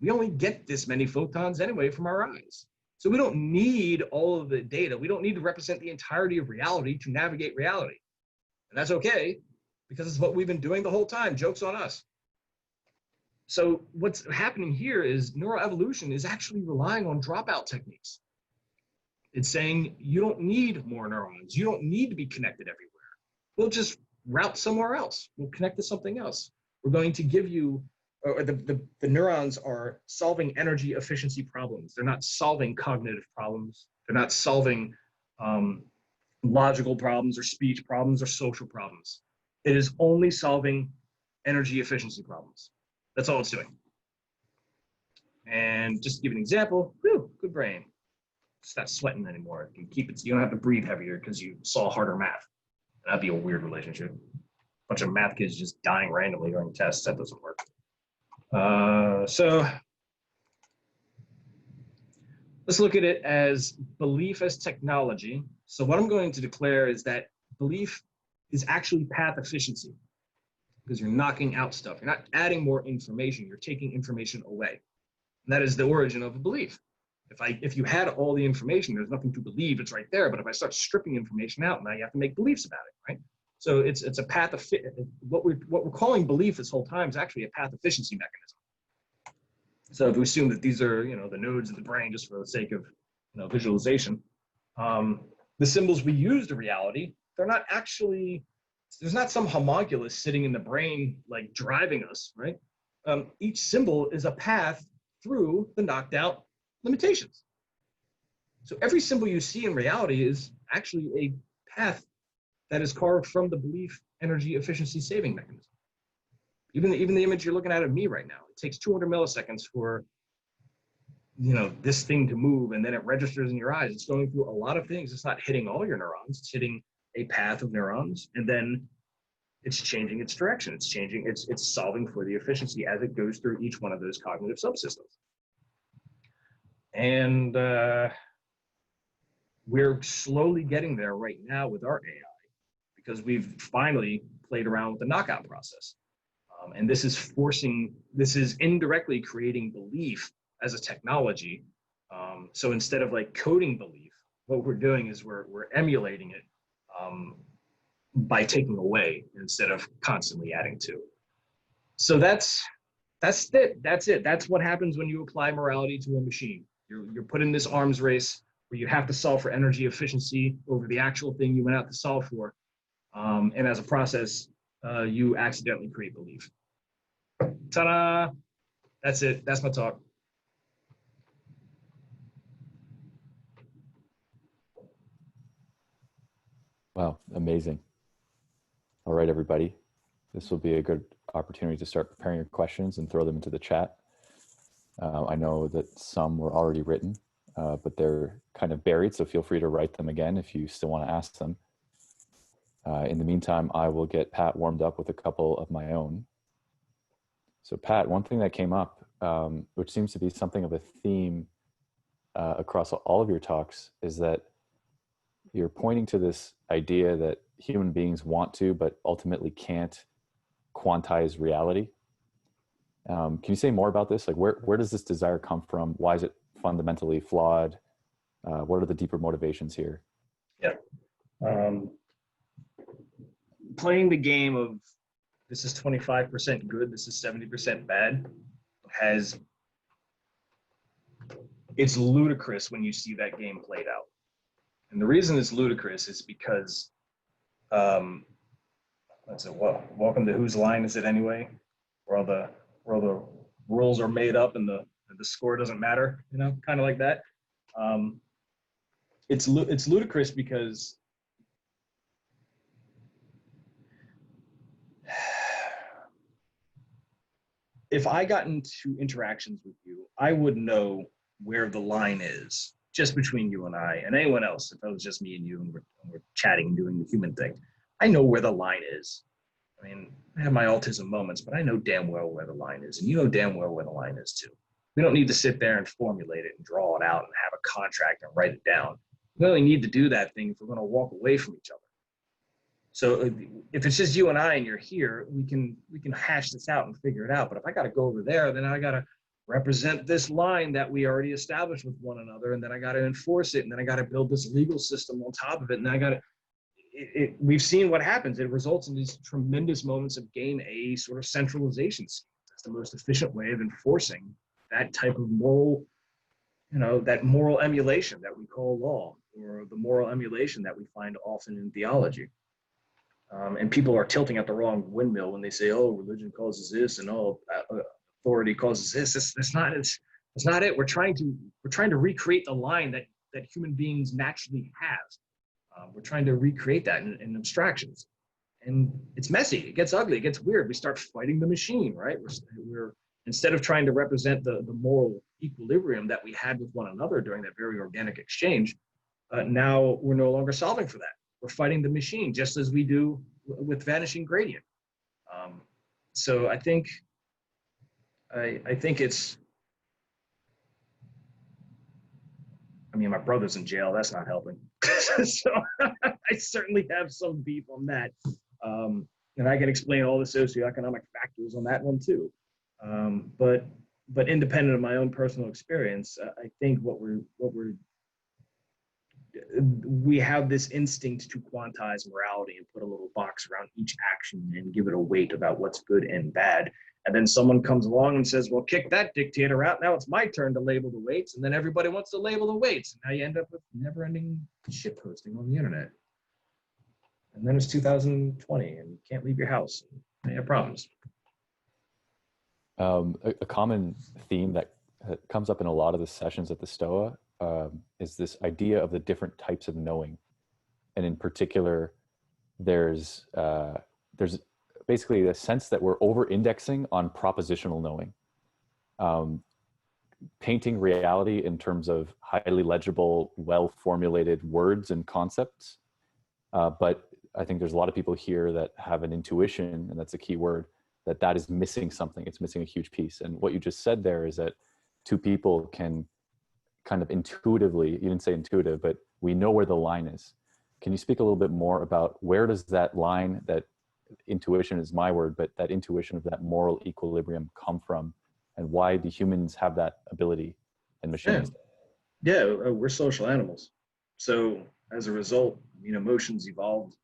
We only get this many photons anyway from our eyes. So we don't need all of the data. We don't need to represent the entirety of reality to navigate reality. And that's okay, because it's what we've been doing the whole time. Joke's on us. So what's happening here is neuroevolution is actually relying on dropout techniques. It's saying you don't need more neurons. You don't need to be connected everywhere. We'll just route somewhere else. We'll connect to something else. We're going to give you or the neurons are solving energy efficiency problems. They're not solving cognitive problems. They're not solving logical problems or speech problems or social problems. It is only solving energy efficiency problems. That's all it's doing. And just to give an example, whew, good brain. It's not sweating anymore. You can keep it. You don't have to breathe heavier because you saw harder math. That'd be a weird relationship. A bunch of math kids just dying randomly during tests. That doesn't work. So let's look at it as belief as technology. So what I'm going to declare is that belief is actually path efficiency, because you're knocking out stuff. You're not adding more information. You're taking information away. And that is the origin of a belief. If you had all the information, there's nothing to believe. It's right there. But if I start stripping information out, now you have to make beliefs about it, right? So it's a path of what we're calling belief this whole time is actually a path efficiency mechanism. So if we assume that these are the nodes of the brain, just for the sake of visualization, the symbols we use to reality, they're not actually, there's not some homunculus sitting in the brain like driving us, right? Each symbol is a path through the knocked out limitations. So every symbol you see in reality is actually a path that is carved from the belief energy efficiency saving mechanism. Even the image you're looking at of me right now, it takes 200 milliseconds for this thing to move, and then it registers in your eyes. It's going through a lot of things. It's not hitting all your neurons. It's hitting a path of neurons, and then it's changing its direction. It's changing. It's solving for the efficiency as it goes through each one of those cognitive subsystems. And we're slowly getting there right now with our AI, because we've finally played around with the knockout process. And this is indirectly creating belief as a technology. So instead of like coding belief, what we're doing is we're emulating it by taking away instead of constantly adding to. So that's it. That's what happens when you apply morality to a machine. You're put in this arms race where you have to solve for energy efficiency over the actual thing you went out to solve for. And as a process, you accidentally create belief. Ta-da! That's it. That's my talk. Wow, amazing. All right, everybody. This will be a good opportunity to start preparing your questions and throw them into the chat. I know that some were already written, but they're kind of buried, so feel free to write them again if you still want to ask them. In the meantime, I will get Pat warmed up with a couple of my own. So Pat, one thing that came up, which seems to be something of a theme across all of your talks, is that you're pointing to this idea that human beings want to, but ultimately can't quantize reality. Can you say more about this? Like, where does this desire come from? Why is it fundamentally flawed? What are the deeper motivations here? Yeah. Playing the game of this is 25% good, this is 70% bad, it's ludicrous when you see that game played out. And the reason it's ludicrous is because, welcome to Whose Line Is It Anyway? Where all the rules are made up and the score doesn't matter, kind of like that. It's ludicrous because if I got into interactions with you, I would know where the line is just between you and I and anyone else. If it was just me and you and we're chatting and doing the human thing, I know where the line is. I mean, I have my autism moments, but I know damn well where the line is, and you know damn well where the line is too. We don't need to sit there and formulate it and draw it out and have a contract and write it down. We only need to do that thing if we're going to walk away from each other. So if it's just you and I and you're here, we can hash this out and figure it out. But if I got to go over there, then I got to represent this line that we already established with one another, and then I got to enforce it, and then I got to build this legal system on top of it, and I got to. We've seen what happens. It results in these tremendous moments of gain a sort of centralization scheme. That's the most efficient way of enforcing that type of moral, that moral emulation that we call law, or the moral emulation that we find often in theology. And people are tilting at the wrong windmill when they say, oh, religion causes this, and authority calls us this. That's not it. We're trying to recreate the line that human beings naturally have. We're trying to recreate that in abstractions, and it's messy. It gets ugly. It gets weird. We start fighting the machine, right? We're instead of trying to represent the moral equilibrium that we had with one another during that very organic exchange, now we're no longer solving for that. We're fighting the machine, just as we do with vanishing gradient. So I think it's. I mean, my brother's in jail. That's not helping. So I certainly have some beef on that, and I can explain all the socioeconomic factors on that one too. But independent of my own personal experience, I think we have this instinct to quantize morality and put a little box around each action and give it a weight about what's good and bad. And then someone comes along and says, well, kick that dictator out. Now it's my turn to label the weights. And then everybody wants to label the weights. And now you end up with never-ending shit posting on the internet. And then it's 2020 and you can't leave your house. And you have problems. A common theme that comes up in a lot of the sessions at the Stoa is this idea of the different types of knowing. And in particular, there's basically a sense that we're over-indexing on propositional knowing, painting reality in terms of highly legible, well-formulated words and concepts. But I think there's a lot of people here that have an intuition, and that's a key word, that is missing something. It's missing a huge piece. And what you just said there is that two people can kind of intuitively, you didn't say intuitive, but we know where the line is. Can you speak a little bit more about where does that line, that intuition is my word, but that intuition of that moral equilibrium come from, and why do humans have that ability and machines? Yeah, we're social animals. So as a result, emotions evolved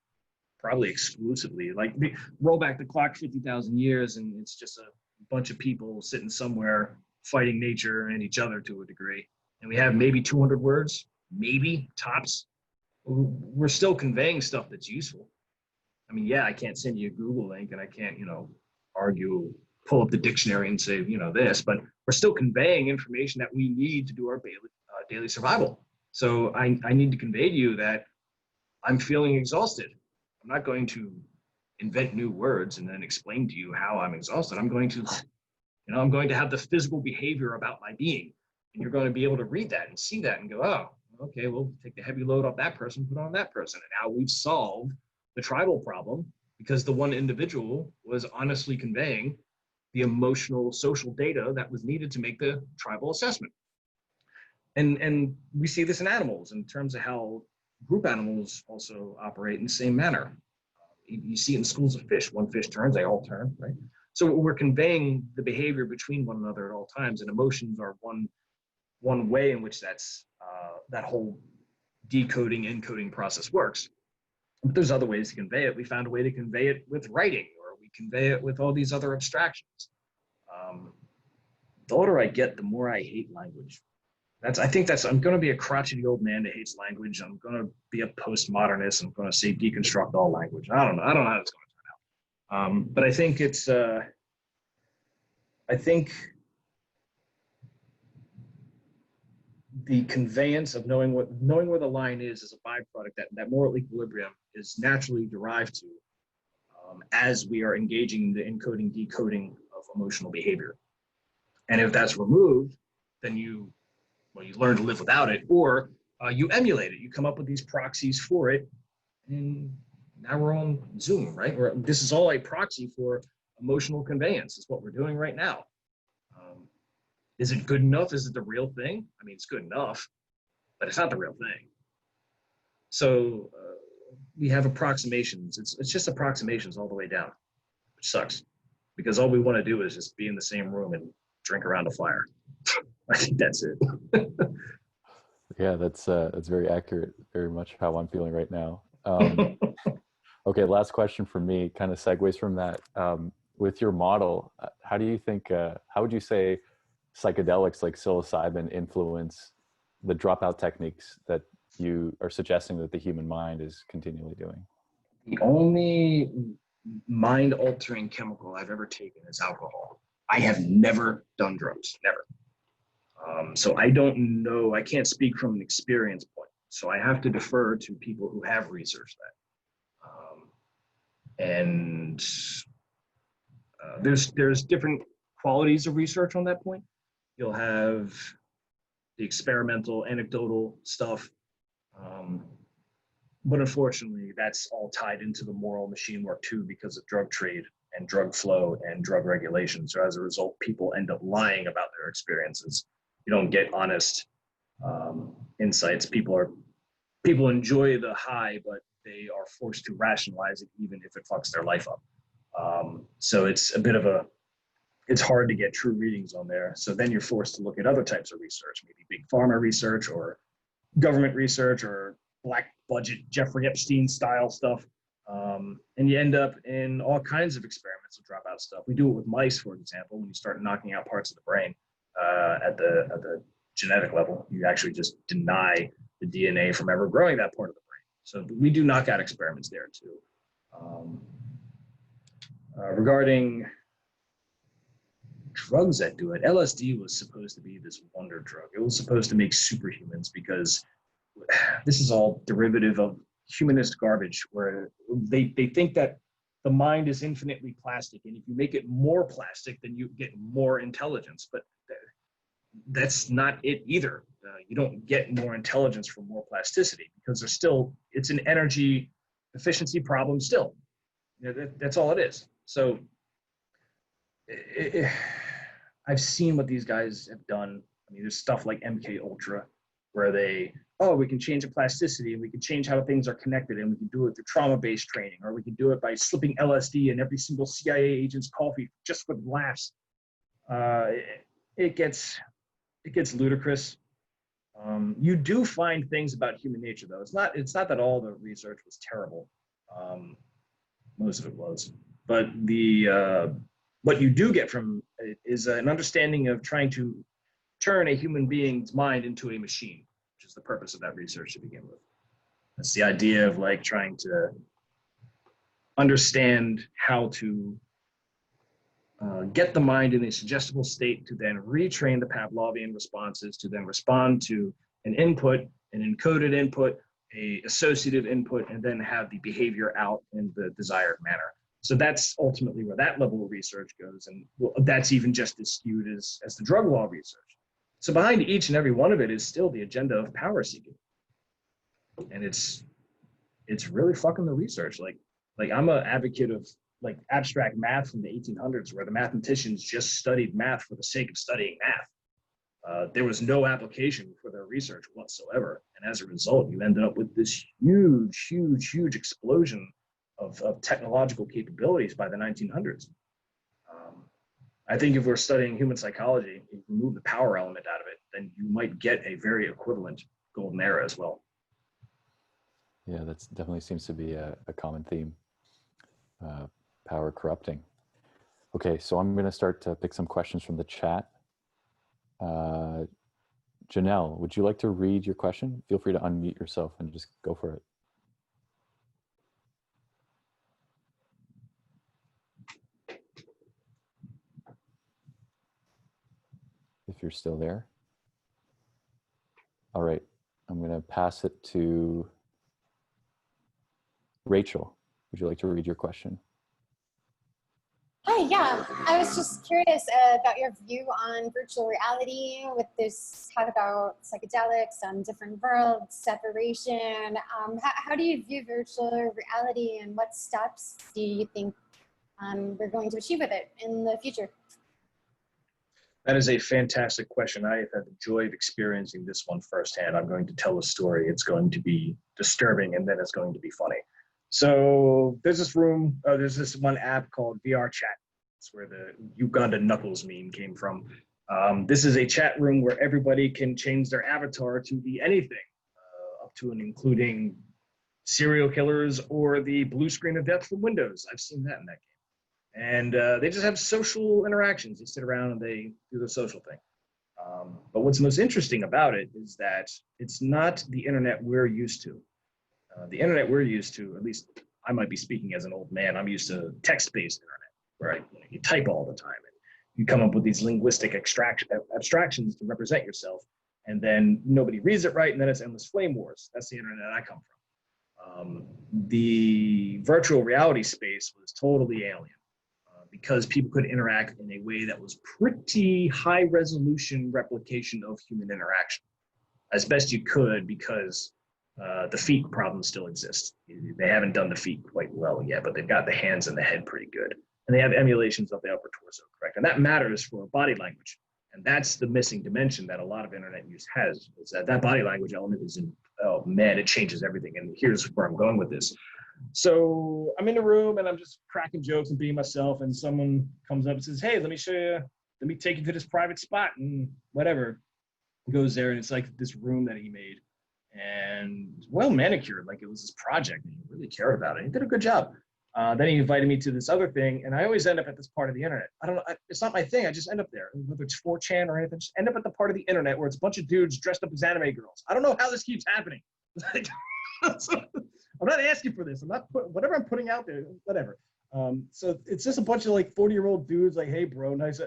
probably exclusively. Like, roll back the clock 50,000 years and it's just a bunch of people sitting somewhere fighting nature and each other to a degree. And we have maybe 200 words, maybe tops. We're still conveying stuff that's useful. I mean, yeah, I can't send you a Google link and I can't, argue, pull up the dictionary and say, this, but we're still conveying information that we need to do our daily survival. So I need to convey to you that I'm feeling exhausted. I'm not going to invent new words and then explain to you how I'm exhausted. I'm going to, I'm going to have the physical behavior about my being. And you're going to be able to read that and see that and go, oh, okay, we'll take the heavy load off that person, put it on that person. And now we've solved the tribal problem because the one individual was honestly conveying the emotional, social data that was needed to make the tribal assessment. And we see this in animals in terms of how group animals also operate in the same manner. You see it in schools of fish. One fish turns, they all turn, right? So we're conveying the behavior between one another at all times, and emotions are one way in which that whole decoding, encoding process works. But there's other ways to convey it. We found a way to convey it with writing, or we convey it with all these other abstractions. The older I get, the more I hate language. I'm going to be a crotchety old man that hates language. I'm going to be a postmodernist. I'm going to say deconstruct all language. I don't know how it's going to turn out. But I think the conveyance of knowing where the line is a byproduct that moral equilibrium is naturally derived to as we are engaging in the encoding, decoding of emotional behavior. And if that's removed, then you learn to live without it, or you emulate it. You come up with these proxies for it, and now we're on Zoom, right? This is all a proxy for emotional conveyance. Is what we're doing right now. Is it good enough? Is it the real thing? I mean, it's good enough, but it's not the real thing. So we have approximations. It's just approximations all the way down, which sucks, because all we want to do is just be in the same room and drink around a fire. I think that's it. Yeah, that's very accurate. Very much how I'm feeling right now. Okay, last question from me, kind of segues from that. With your model, how do you think? How would you say psychedelics like psilocybin influence the dropout techniques that you are suggesting that the human mind is continually doing? The only mind-altering chemical I've ever taken is alcohol. I have never done drugs, never. So I don't know, I can't speak from an experience point. So I have to defer to people who have researched that. And there's different qualities of research on that point. You'll have the experimental, anecdotal stuff. But unfortunately, that's all tied into the moral machine work too, because of drug trade and drug flow and drug regulation. So as a result, people end up lying about their experiences. You don't get honest insights. People enjoy the high, but they are forced to rationalize it, even if it fucks their life up. So it's it's hard to get true readings on there. So then you're forced to look at other types of research, maybe big pharma research or government research or black budget Jeffrey Epstein style stuff. And you end up in all kinds of experiments with dropout stuff. We do it with mice, for example, when you start knocking out parts of the brain at the genetic level, you actually just deny the DNA from ever growing that part of the brain. So we do knockout experiments there too. Regarding drugs that do it, LSD was supposed to be this wonder drug. It was supposed to make superhumans, because this is all derivative of humanist garbage, where they think that the mind is infinitely plastic, and if you make it more plastic, then you get more intelligence. But that's not it either. You don't get more intelligence from more plasticity, because it's an energy efficiency problem still. That's all it is. So I've seen what these guys have done. I mean, there's stuff like MK Ultra, where we can change the plasticity, and we can change how things are connected, and we can do it through trauma-based training, or we can do it by slipping LSD in every single CIA agent's coffee just for laughs. It gets ludicrous. You do find things about human nature, though. It's not that all the research was terrible. Most of it was, but what you do get from it is an understanding of trying to turn a human being's mind into a machine, which is the purpose of that research to begin with. That's the idea of like trying to understand how to get the mind in a suggestible state to then retrain the Pavlovian responses to then respond to an input, an encoded input, a associative input, and then have the behavior out in the desired manner. So that's ultimately where that level of research goes. And that's even just as skewed as the drug law research. So behind each and every one of it is still the agenda of power seeking. And it's really fucking the research. Like I'm an advocate of like abstract math from the 1800s, where the mathematicians just studied math for the sake of studying math. There was no application for their research whatsoever. And as a result, you ended up with this huge explosion of technological capabilities by the 1900s. I think if we're studying human psychology, if you remove the power element out of it, then you might get a very equivalent golden era as well. Yeah, that definitely seems to be a common theme. Power corrupting. Okay, so I'm going to start to pick some questions from the chat. Janelle, would you like to read your question? Feel free to unmute yourself and just go for it. If you're still there. All right, I'm going to pass it to Rachel. Would you like to read your question? Hi, yeah. I was just curious about your view on virtual reality with this talk about psychedelics, different worlds, separation. How do you view virtual reality, and what steps do you think we're going to achieve with it in the future? That is a fantastic question. I have had the joy of experiencing this one firsthand. I'm going to tell a story. It's going to be disturbing, and then it's going to be funny. So there's this one app called VR Chat. It's where the Uganda Knuckles meme came from. This is a chat room where everybody can change their avatar to be anything, up to and including serial killers or the blue screen of death from Windows. I've seen that in that game. And they just have social interactions. They sit around and they do the social thing. But what's most interesting about it is that it's not the internet we're used to. The internet we're used to, at least I might be speaking as an old man, I'm used to text-based internet, where you type all the time. And you come up with these linguistic abstractions to represent yourself, and then nobody reads it right, and then it's endless flame wars. That's the internet I come from. The virtual reality space was totally alien because people could interact in a way that was pretty high resolution replication of human interaction as best you could, because the feet problem still exists. They haven't done the feet quite well yet, but they've got the hands and the head pretty good. And they have emulations of the upper torso, correct? And that matters for body language. And that's the missing dimension that a lot of internet use has, is that body language element is in, oh man, it changes everything. And here's where I'm going with this. So I'm in the room and I'm just cracking jokes and being myself, and someone comes up and says, hey, let me show you, let me take you to this private spot and whatever. He goes there and it's like this room that he made and well manicured, like it was his project and he really cared about it. He did a good job. Then he invited me to this other thing, and I always end up at this part of the internet. I don't know, it's not my thing. I just end up there, whether it's 4chan or anything. Just end up at the part of the internet where it's a bunch of dudes dressed up as anime girls. I don't know how this keeps happening. Like, I'm not asking for this. I'm not whatever I'm putting out there, whatever. So it's just a bunch of like 40-year-old dudes like, hey, bro, nice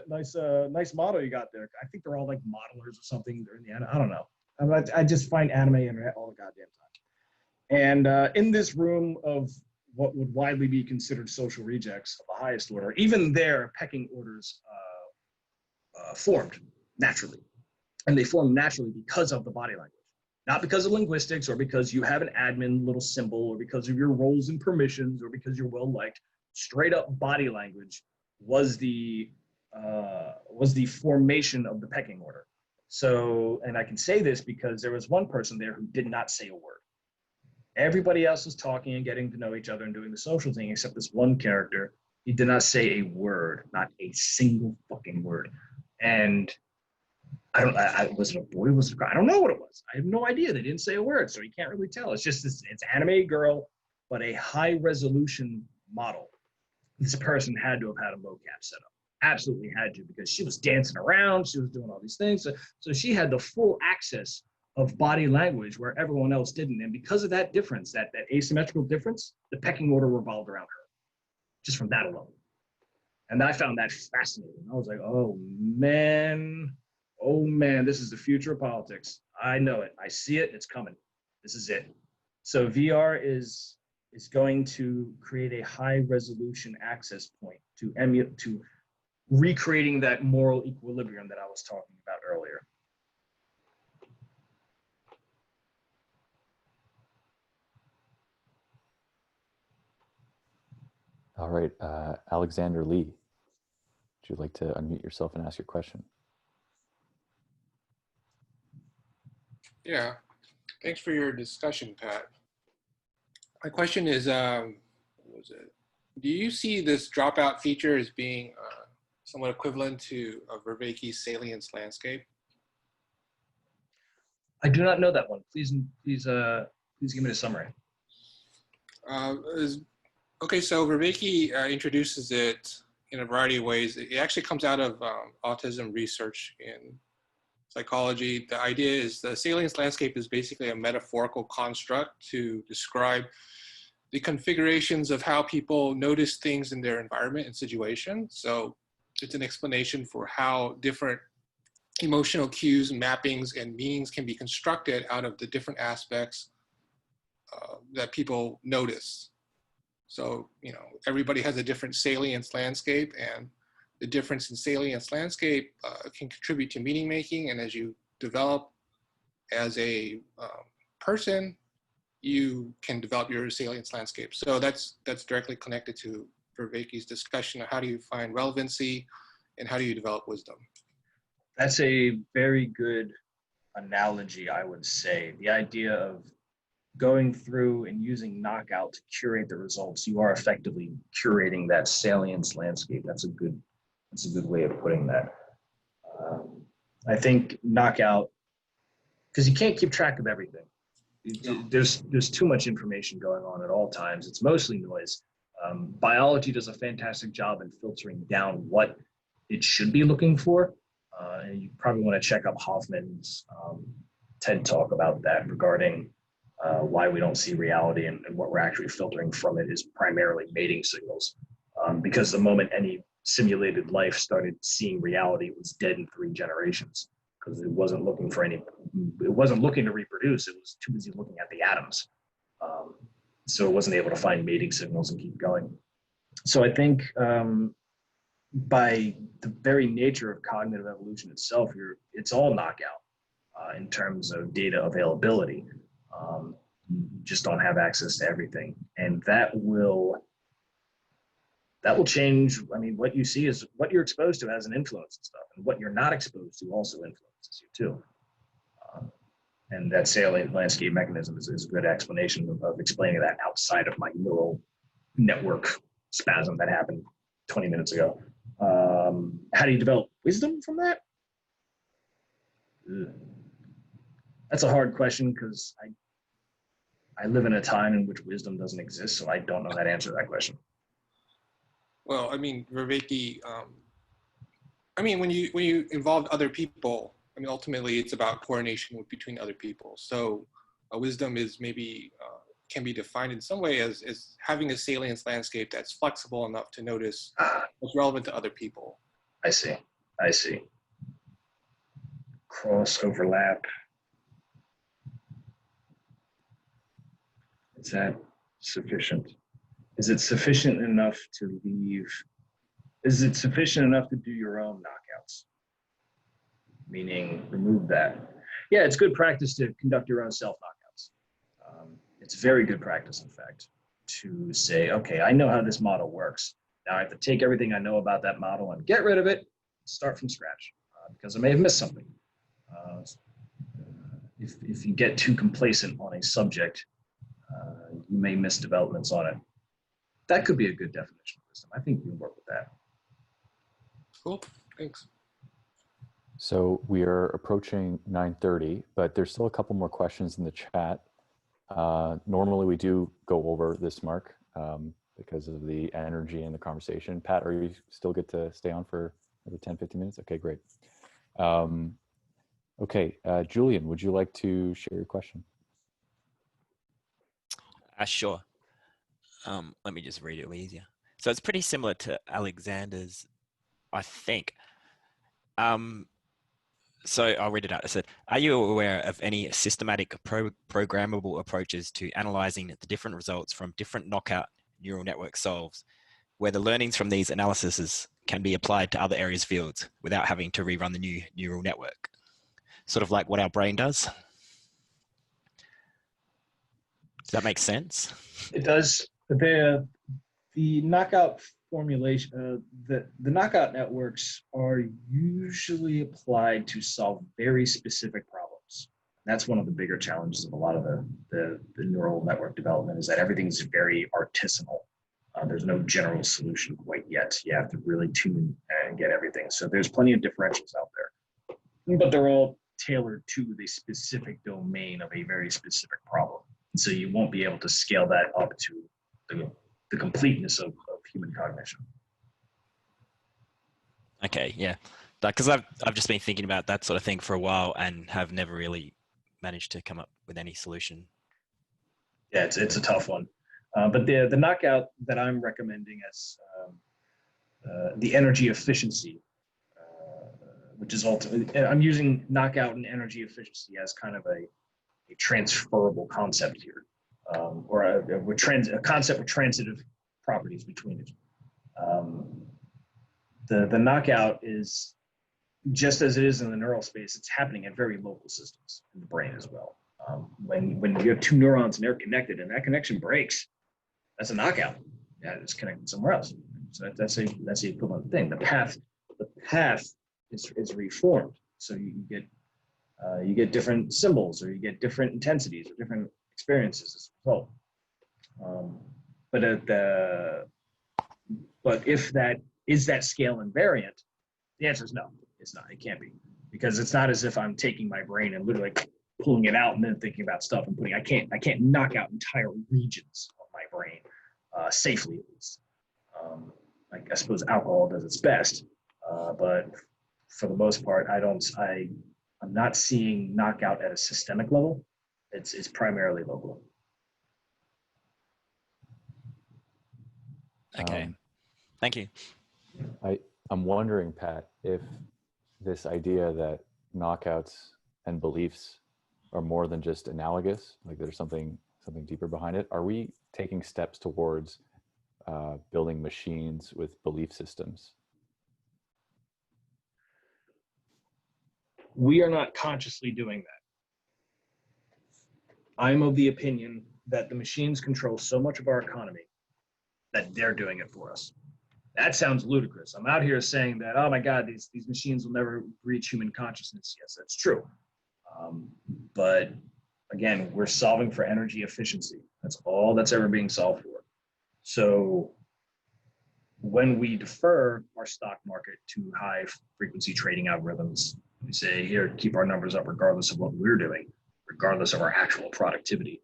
model you got there. I think they're all like modelers or something. They're in the anime. I don't know. I just find anime internet all the goddamn time. And in this room of what would widely be considered social rejects of the highest order, even their pecking orders formed naturally. And they formed naturally because of the body language. Not because of linguistics or because you have an admin little symbol or because of your roles and permissions or because you're well liked. Straight up body language was the formation of the pecking order. So, and I can say this because there was one person there who did not say a word. Everybody else was talking and getting to know each other and doing the social thing, except this one character. He did not say a word, not a single fucking word. And was it a boy? Was it a girl? I don't know what it was. I have no idea. They didn't say a word, so you can't really tell. It's just it's anime girl, but a high resolution model. This person had to have had a mocap set up. Absolutely had to, because she was dancing around. She was doing all these things. So she had the full access of body language where everyone else didn't. And because of that difference, that asymmetrical difference, the pecking order revolved around her, just from that alone. And I found that fascinating. I was like, oh man, this is the future of politics. I know it. I see it. It's coming. This is it. So VR is going to create a high resolution access point to recreating that moral equilibrium that I was talking about earlier. All right, Alexander Lee, would you like to unmute yourself and ask your question? Yeah, thanks for your discussion, Pat. My question is, what was it? Do you see this dropout feature as being somewhat equivalent to Vervaeke's salience landscape? I do not know that one. Please give me the summary. Okay, so Vervaeke introduces it in a variety of ways. It actually comes out of autism research in psychology. The idea is the salience landscape is basically a metaphorical construct to describe the configurations of how people notice things in their environment and situation. So it's an explanation for how different emotional cues, mappings, and meanings can be constructed out of the different aspects that people notice. So, everybody has a different salience landscape, and the difference in salience landscape can contribute to meaning making. And as you develop as a person, you can develop your salience landscape. So that's directly connected to Vervaeke's discussion of how do you find relevancy and how do you develop wisdom. That's a very good analogy, I would say. The idea of going through and using Knockout to curate the results, you are effectively curating that salience landscape. That's a good way of putting that. I think Knockout, because you can't keep track of everything. There's too much information going on at all times. It's mostly noise. Biology does a fantastic job in filtering down what it should be looking for. And you probably want to check up Hoffman's TED talk about that regarding why we don't see reality and what we're actually filtering from it is primarily mating signals. Because the moment any simulated life started seeing reality, it was dead in 3 generations because it wasn't looking to reproduce. It was too busy looking at the atoms. So it wasn't able to find mating signals and keep going. So I think by the very nature of cognitive evolution itself, it's all knockout in terms of data availability. You just don't have access to everything, and that will change. I mean, what you see is what you're exposed to has an influence and stuff, and what you're not exposed to also influences you too. And that salient landscape mechanism is a good explanation of explaining that outside of my neural network spasm that happened 20 minutes ago. How do you develop wisdom from that? Ugh. That's a hard question because I live in a time in which wisdom doesn't exist, so I don't know that answer to that question. Well, I mean, Viveki, I mean, when you involve other people, I mean, ultimately it's about coordination between other people. So wisdom is maybe, can be defined in some way as having a salience landscape that's flexible enough to notice what's relevant to other people. I see. Cross overlap. Is that sufficient? Is it sufficient enough to leave? Is it sufficient enough to do your own knockouts? Meaning remove that. Yeah, it's good practice to conduct your own self knockouts. It's very good practice, in fact, to say, okay, I know how this model works. Now I have to take everything I know about that model and get rid of it, start from scratch, because I may have missed something. If you get too complacent on a subject, you may miss developments on it. That could be a good definition of wisdom. I think you can work with that. Cool, thanks. So we are approaching 9:30, but there's still a couple more questions in the chat. Normally we do go over this mark because of the energy and the conversation. Pat, are you still good to stay on for another 10, 15 minutes? Okay, great. Okay, Julian, would you like to share your question? Sure. Let me just read it easier. So it's pretty similar to Alexander's, I think. So I'll read it out. It said, are you aware of any systematic programmable approaches to analyzing the different results from different knockout neural network solves, where the learnings from these analyses can be applied to other areas fields without having to rerun the new neural network? Sort of like what our brain does. Does that make sense? It does. The knockout formulation, the knockout networks are usually applied to solve very specific problems. That's one of the bigger challenges of a lot of the neural network development, is that everything's very artisanal. There's no general solution quite yet. You have to really tune and get everything. So there's plenty of differentials out there, but they're all tailored to the specific domain of a very specific problem. And so you won't be able to scale that up to the completeness of human cognition. Okay, yeah. Because I've just been thinking about that sort of thing for a while and have never really managed to come up with any solution. Yeah, it's a tough one. But the knockout that I'm recommending as the energy efficiency, which is ultimately, I'm using knockout and energy efficiency as kind of a transferable concept here, or a concept with transitive properties between it. The knockout is, just as it is in the neural space, it's happening at very local systems in the brain as well. When you have two neurons and they're connected and that connection breaks, that's a knockout. Yeah, it's connected somewhere else. So that's the equivalent thing. The path is reformed. So you get different symbols, or you get different intensities, or different experiences as a result. But if that is that scale invariant, the answer is no. It's not. It can't be, because it's not as if I'm taking my brain and literally pulling it out and then thinking about stuff and putting. I can't knock out entire regions of my brain safely, at least. I suppose alcohol does its best, but for the most part, I'm not seeing knockout at a systemic level. It's primarily local. Okay, thank you. I'm wondering, Pat, if this idea that knockouts and beliefs are more than just analogous, like there's something deeper behind it. Are we taking steps towards building machines with belief systems? We are not consciously doing that. I'm of the opinion that the machines control so much of our economy that they're doing it for us. That sounds ludicrous. I'm out here saying that, oh my God, these machines will never reach human consciousness. Yes, that's true. But again, we're solving for energy efficiency. That's all that's ever being solved for. So when we defer our stock market to high frequency trading algorithms, we say, here, keep our numbers up regardless of what we're doing, regardless of our actual productivity.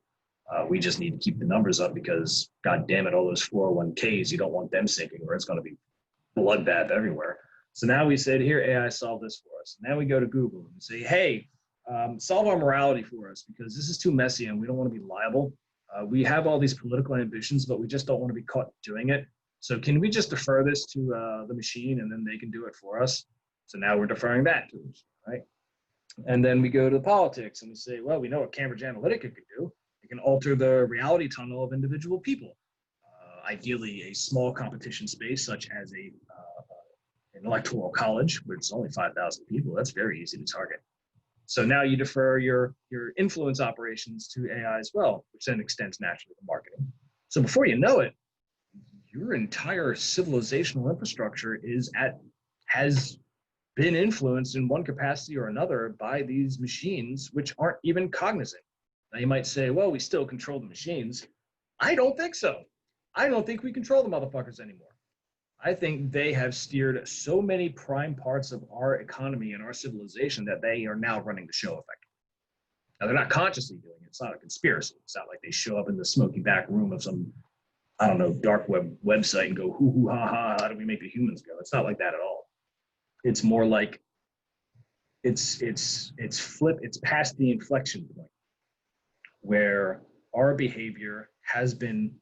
We just need to keep the numbers up because, God damn it, all those 401ks, you don't want them sinking or it's going to be bloodbath everywhere. So now we said, here, AI, solve this for us. Now we go to Google and say, hey, solve our morality for us because this is too messy and we don't want to be liable. We have all these political ambitions, but we just don't want to be caught doing it. So can we just defer this to the machine and then they can do it for us? So now we're deferring that to the machine, right? And then we go to the politics and we say, well, we know what Cambridge Analytica can do. It can alter the reality tunnel of individual people. Ideally, a small competition space such as an electoral college, where it's only 5,000 people. That's very easy to target. So now you defer your influence operations to AI as well, which then extends naturally to marketing. So before you know it, your entire civilizational infrastructure has been influenced in one capacity or another by these machines, which aren't even cognizant. Now you might say, well, we still control the machines. I don't think so. I don't think we control the motherfuckers anymore. I think they have steered so many prime parts of our economy and our civilization that they are now running the show effectively. Now they're not consciously doing it. It's not a conspiracy. It's not like they show up in the smoky back room of some, I don't know, dark web website and go, hoo hoo ha ha, how do we make the humans go? It's not like that at all. It's more like it's past the inflection point where our behavior has been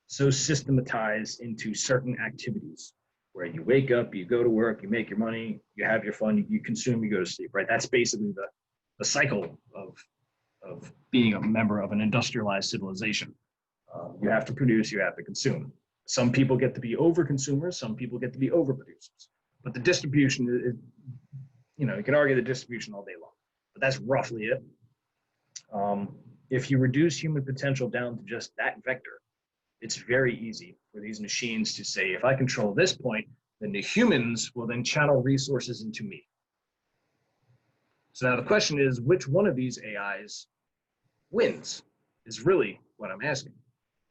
so systematized into certain activities where you wake up, you go to work, you make your money, you have your fun, you consume, you go to sleep, right? That's basically the cycle of being a member of an industrialized civilization. You have to produce, you have to consume. Some people get to be over consumers, some people get to be over producers. But the distribution is, you can argue the distribution all day long, but that's roughly it. If you reduce human potential down to just that vector, it's very easy for these machines to say, if I control this point, then the humans will then channel resources into me. So now the question is, which one of these AIs wins is really what I'm asking.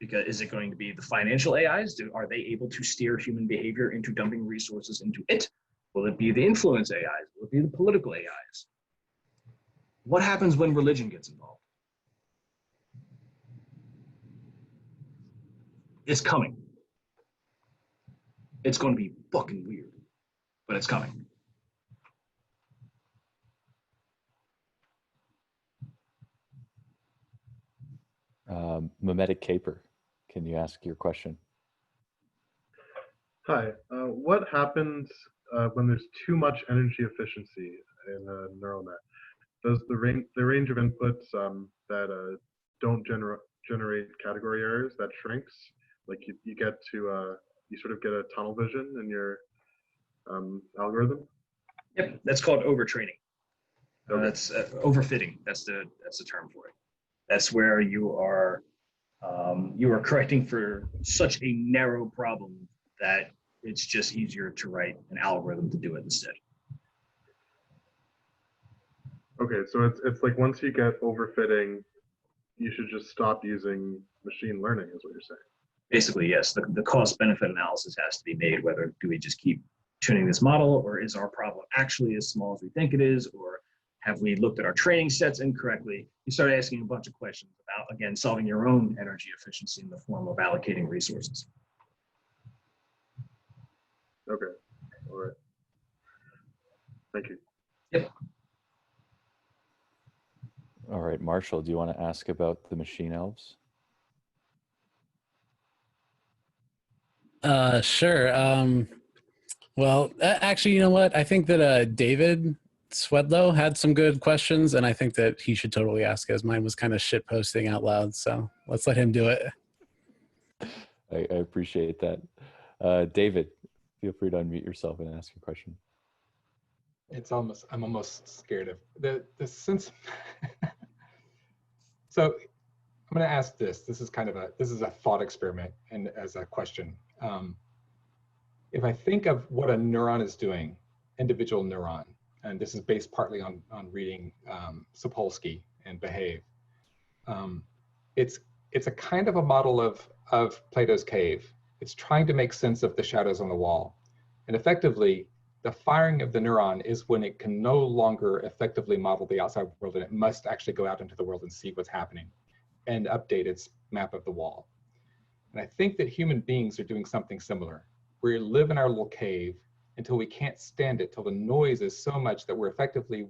Because is it going to be the financial AIs? Are they able to steer human behavior into dumping resources into it? Will it be the influence AIs? Will it be the political AIs? What happens when religion gets involved? It's coming. It's going to be fucking weird, but it's coming. Mimetic Caper, can you ask your question? Hi. What happens when there's too much energy efficiency in a neural net? Does the range of inputs that don't generate category errors, that shrinks? Like you get to you sort of get a tunnel vision in your algorithm? Yep, that's called overtraining. Okay. That's overfitting. That's the term for it. That's where you are correcting for such a narrow problem that it's just easier to write an algorithm to do it instead. Okay, so it's like once you get overfitting, you should just stop using machine learning, is what you're saying. Basically, yes. The cost-benefit analysis has to be made. Whether do we just keep tuning this model, or is our problem actually as small as we think it is, or have we looked at our training sets incorrectly? You start asking a bunch of questions about, again, solving your own energy efficiency in the form of allocating resources. Okay, all right. Thank you. Yep. All right, Marshall, do you want to ask about the machine elves? Sure. Well, actually, you know what? I think that David Swedlow had some good questions, and I think that he should totally ask us. Mine was kind of shit posting out loud, so let's let him do it. I appreciate that. David, feel free to unmute yourself and ask your question. I'm almost scared of the sense. So I'm going to ask this. This is a thought experiment and as a question. If I think of what a neuron is doing, individual neuron, and this is based partly on reading Sapolsky and Behave, it's a kind of a model of Plato's cave. It's trying to make sense of the shadows on the wall. And effectively, the firing of the neuron is when it can no longer effectively model the outside world, and it must actually go out into the world and see what's happening and update its map of the wall. And I think that human beings are doing something similar. We live in our little cave until we can't stand it, till the noise is so much that we're effectively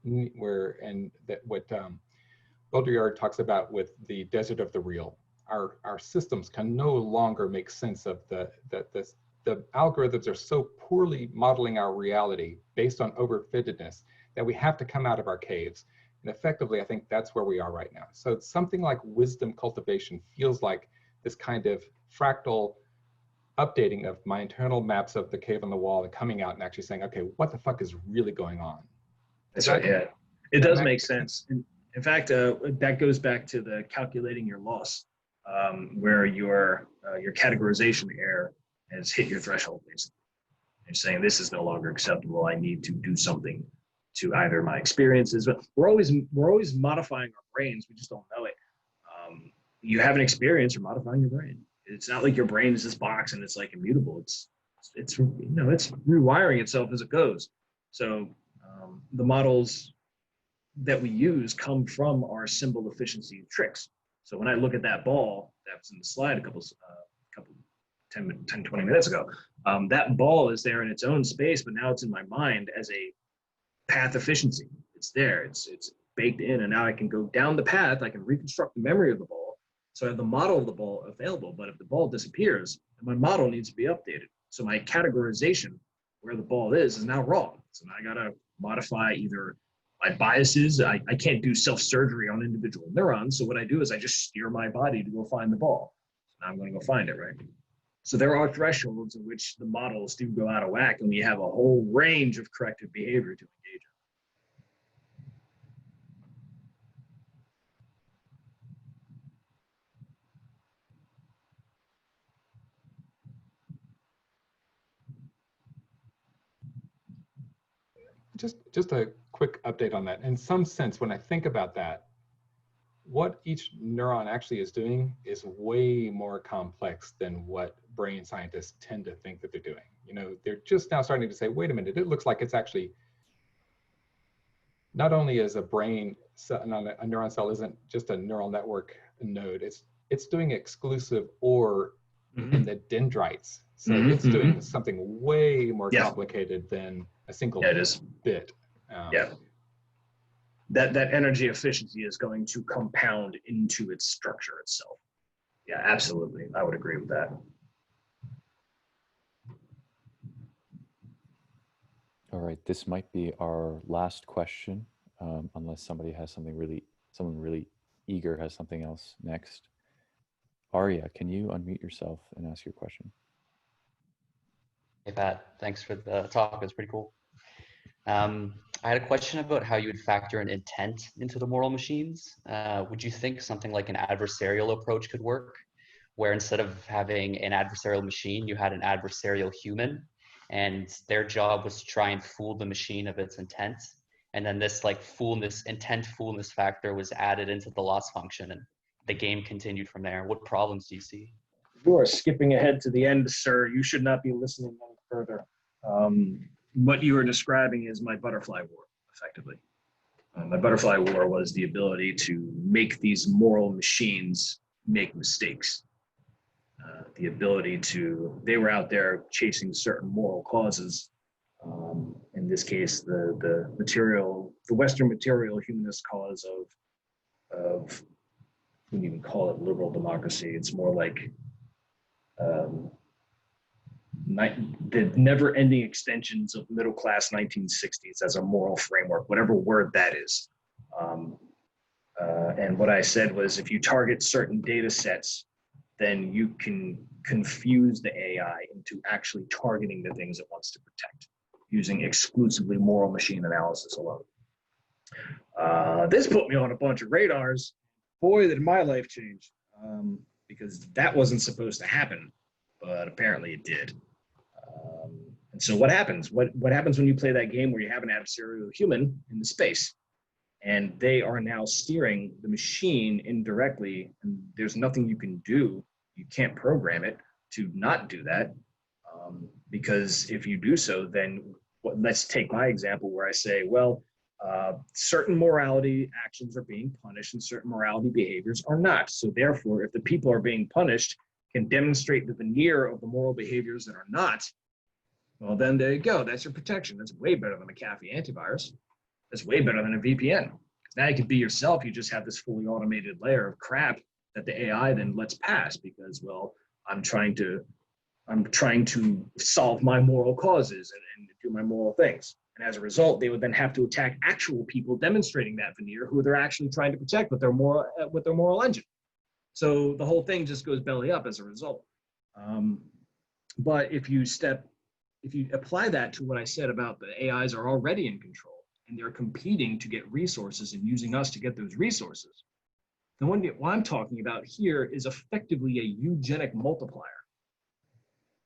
and that what Baudrillard talks about with the desert of the real. Our systems can no longer make sense of the algorithms are so poorly modeling our reality based on overfittedness that we have to come out of our caves. And effectively, I think that's where we are right now. So it's something like wisdom cultivation feels like this kind of fractal updating of my internal maps of the cave on the wall and coming out and actually saying, okay, what the fuck is really going on? That's right, yeah. It does make sense. In fact, that goes back to the calculating your loss, where your categorization error has hit your threshold, basically. You're saying this is no longer acceptable. I need to do something to either my experiences, but we're always modifying our brains. We just don't know it. You have an experience, you're modifying your brain. It's not like your brain is this box and it's like immutable. It's rewiring itself as it goes. So the models that we use come from our symbol efficiency tricks. So when I look at that ball that was in the slide a couple 10, 20 minutes ago, that ball is there in its own space, but now it's in my mind as a path efficiency. It's there, it's baked in, and now I can go down the path, I can reconstruct the memory of the ball, so I have the model of the ball available. But if the ball disappears, my model needs to be updated. So my categorization, where the ball is now wrong. So now I gotta modify either my biases. I can't do self-surgery on individual neurons, so what I do is I just steer my body to go find the ball. So now I'm gonna go find it, right? So there are thresholds in which the models do go out of whack, and we have a whole range of corrective behavior to engage in. Just a quick update on that. In some sense, when I think about that, what each neuron actually is doing is way more complex than what brain scientists tend to think that they're doing. You know, they're just now starting to say, wait a minute, it looks like it's actually not only is a brain, a neuron cell isn't just a neural network node, it's doing exclusive OR in the dendrites. So it's doing something way more complicated than a single bit. That energy efficiency is going to compound into its structure itself. Yeah, absolutely. I would agree with that. All right, this might be our last question, unless somebody has someone really eager has something else next. Arya, can you unmute yourself and ask your question? Hey Pat, thanks for the talk. It's pretty cool. I had a question about how you would factor an intent into the moral machines. Would you think something like an adversarial approach could work, where instead of having an adversarial machine, you had an adversarial human, and their job was to try and fool the machine of its intent, and then this like intent foolness factor was added into the loss function, and the game continued from there? What problems do you see? You are skipping ahead to the end, sir. You should not be listening any further. What you are describing is my butterfly war, effectively. My butterfly war was the ability to make these moral machines make mistakes. The ability they were out there chasing certain moral causes. In this case, the Western material humanist cause of, wouldn't even call it liberal democracy. It's more like the never-ending extensions of middle-class 1960s as a moral framework, whatever word that is. And what I said was, if you target certain data sets, then you can confuse the AI into actually targeting the things it wants to protect using exclusively moral machine analysis alone. This put me on a bunch of radars. Boy, did my life change, because that wasn't supposed to happen, but apparently it did. And so what happens? What happens when you play that game where you have an adversarial human in the space, and they are now steering the machine indirectly, and there's nothing you can do. You can't program it to not do that, because if you do so, then let's take my example where I say, well, certain morality actions are being punished and certain morality behaviors are not. So therefore, if the people are being punished can demonstrate the veneer of the moral behaviors that are not, well, then there you go. That's your protection. That's way better than a McAfee antivirus. That's way better than a VPN. Now you can be yourself. You just have this fully automated layer of crap that the AI then lets pass because, well, I'm trying to solve my moral causes and do my moral things. And as a result, they would then have to attack actual people demonstrating that veneer who they're actually trying to protect with their moral engine. So the whole thing just goes belly up as a result. But if you apply that to what I said about the AIs are already in control and they're competing to get resources and using us to get those resources, then what I'm talking about here is effectively a eugenic multiplier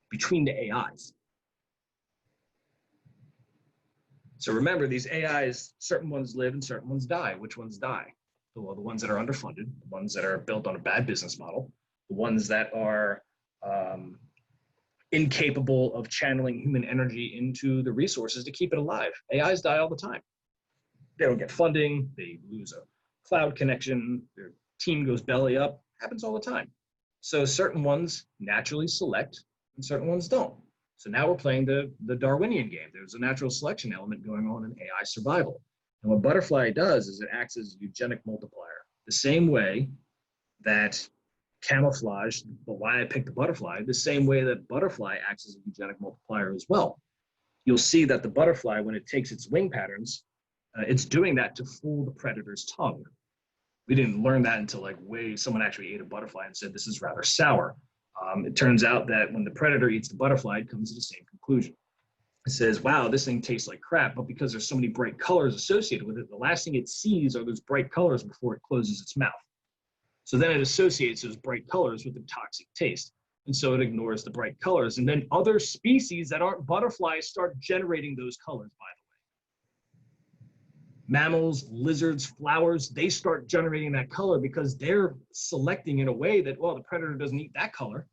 between the AIs. So remember, these AIs, certain ones live and certain ones die. Which ones die? Well, the ones that are underfunded, the ones that are built on a bad business model, the ones that are incapable of channeling human energy into the resources to keep it alive. AIs die all the time. They don't get funding, they lose a cloud connection, their team goes belly up, happens all the time. So certain ones naturally select and certain ones don't. So now we're playing the Darwinian game. There's a natural selection element going on in AI survival. And what Butterfly does is it acts as a eugenic multiplier. The same way that camouflage, but why I picked the butterfly, the same way that butterfly acts as a eugenic multiplier as well. You'll see that the butterfly, when it takes its wing patterns, it's doing that to fool the predator's tongue. We didn't learn that until someone actually ate a butterfly and said, this is rather sour. It turns out that when the predator eats the butterfly, it comes to the same conclusion. It says, wow, this thing tastes like crap, but because there's so many bright colors associated with it, the last thing it sees are those bright colors before it closes its mouth. So then it associates those bright colors with the toxic taste. And so it ignores the bright colors. And then other species that aren't butterflies start generating those colors, by the way. Mammals, lizards, flowers, they start generating that color because they're selecting in a way that, well, the predator doesn't eat that color.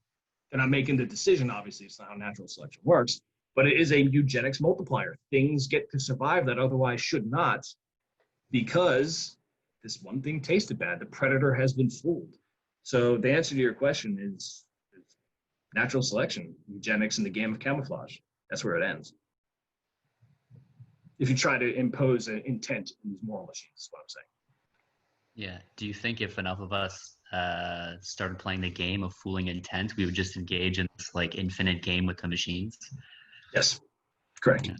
They're not making the decision, obviously. It's not how natural selection works. But it is a eugenics multiplier. Things get to survive that otherwise should not because this one thing tasted bad. The predator has been fooled. So the answer to your question is natural selection, eugenics in the game of camouflage. That's where it ends. If you try to impose an intent in these moral machines, is what I'm saying. Yeah. Do you think if enough of us started playing the game of fooling intent, we would just engage in this infinite game with the machines? Yes, correct. Yeah.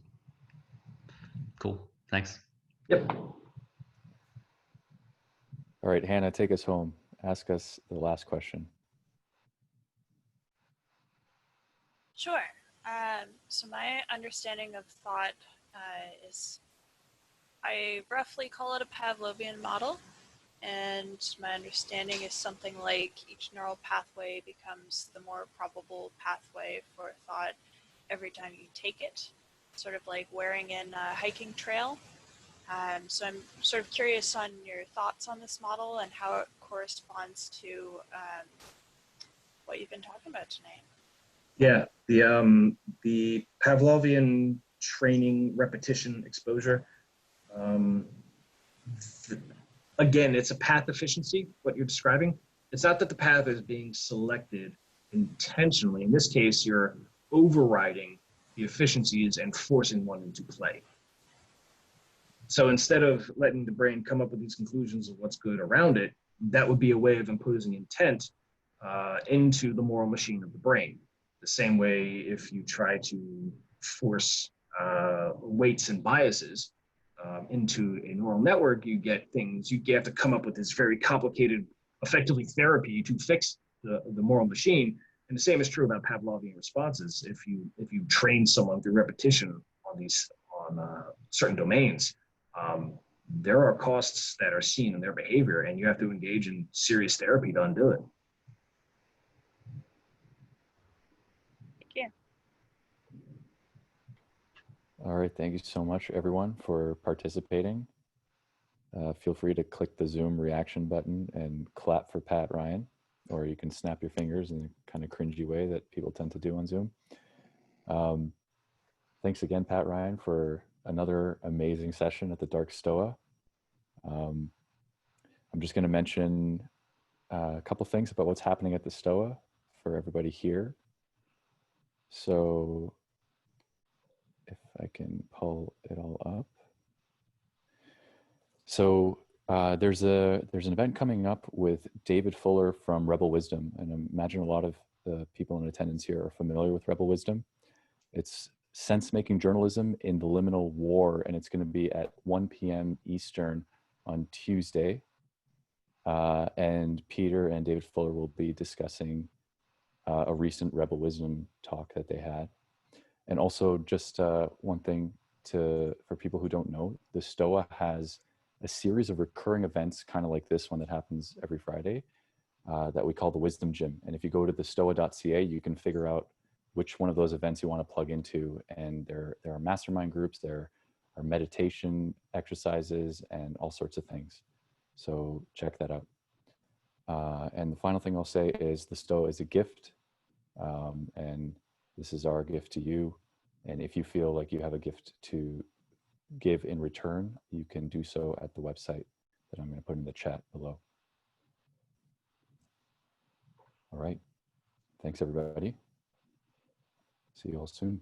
Cool. Thanks. Yep. All right, Hannah, take us home. Ask us the last question. Sure. So my understanding of thought is I roughly call it a Pavlovian model. And my understanding is something like each neural pathway becomes the more probable pathway for thought every time you take it, sort of like wearing in a hiking trail. So I'm sort of curious on your thoughts on this model and how it corresponds to what you've been talking about tonight. Yeah, the Pavlovian training, repetition, exposure. Again, it's a path efficiency, what you're describing. It's not that the path is being selected intentionally. In this case, you're overriding the efficiencies and forcing one into play. So instead of letting the brain come up with these conclusions of what's good around it, that would be a way of imposing intent into the moral machine of the brain. The same way, if you try to force weights and biases into a neural network, you get things, you have to come up with this very complicated, effectively therapy to fix the moral machine. And the same is true about Pavlovian responses. If you train someone through repetition on certain domains, there are costs that are seen in their behavior, and you have to engage in serious therapy to undo it. Thank you. All right, thank you so much, everyone, for participating. Feel free to click the Zoom reaction button and clap for Pat Ryan, or you can snap your fingers in a kind of cringy way that people tend to do on Zoom. Thanks again, Pat Ryan, for another amazing session at the Dark Stoa. I'm just going to mention a couple things about what's happening at the Stoa for everybody here. So if I can pull it all up. So there's an event coming up with David Fuller from Rebel Wisdom, and I imagine a lot of the people in attendance here are familiar with Rebel Wisdom. It's sense-making journalism in the liminal war, and it's going to be at 1 p.m. Eastern on Tuesday. And Peter and David Fuller will be discussing a recent Rebel Wisdom talk that they had. And also just one thing for people who don't know, the Stoa has a series of recurring events, kind of like this one that happens every Friday, that we call the Wisdom Gym. And if you go to thestoa.ca, you can figure out which one of those events you want to plug into. And there are mastermind groups, there are meditation exercises, and all sorts of things. So check that out. And the final thing I'll say is the Stoa is a gift. And this is our gift to you. And if you feel like you have a gift to give in return, you can do so at the website that I'm going to put in the chat below. All right. Thanks, everybody. See you all soon.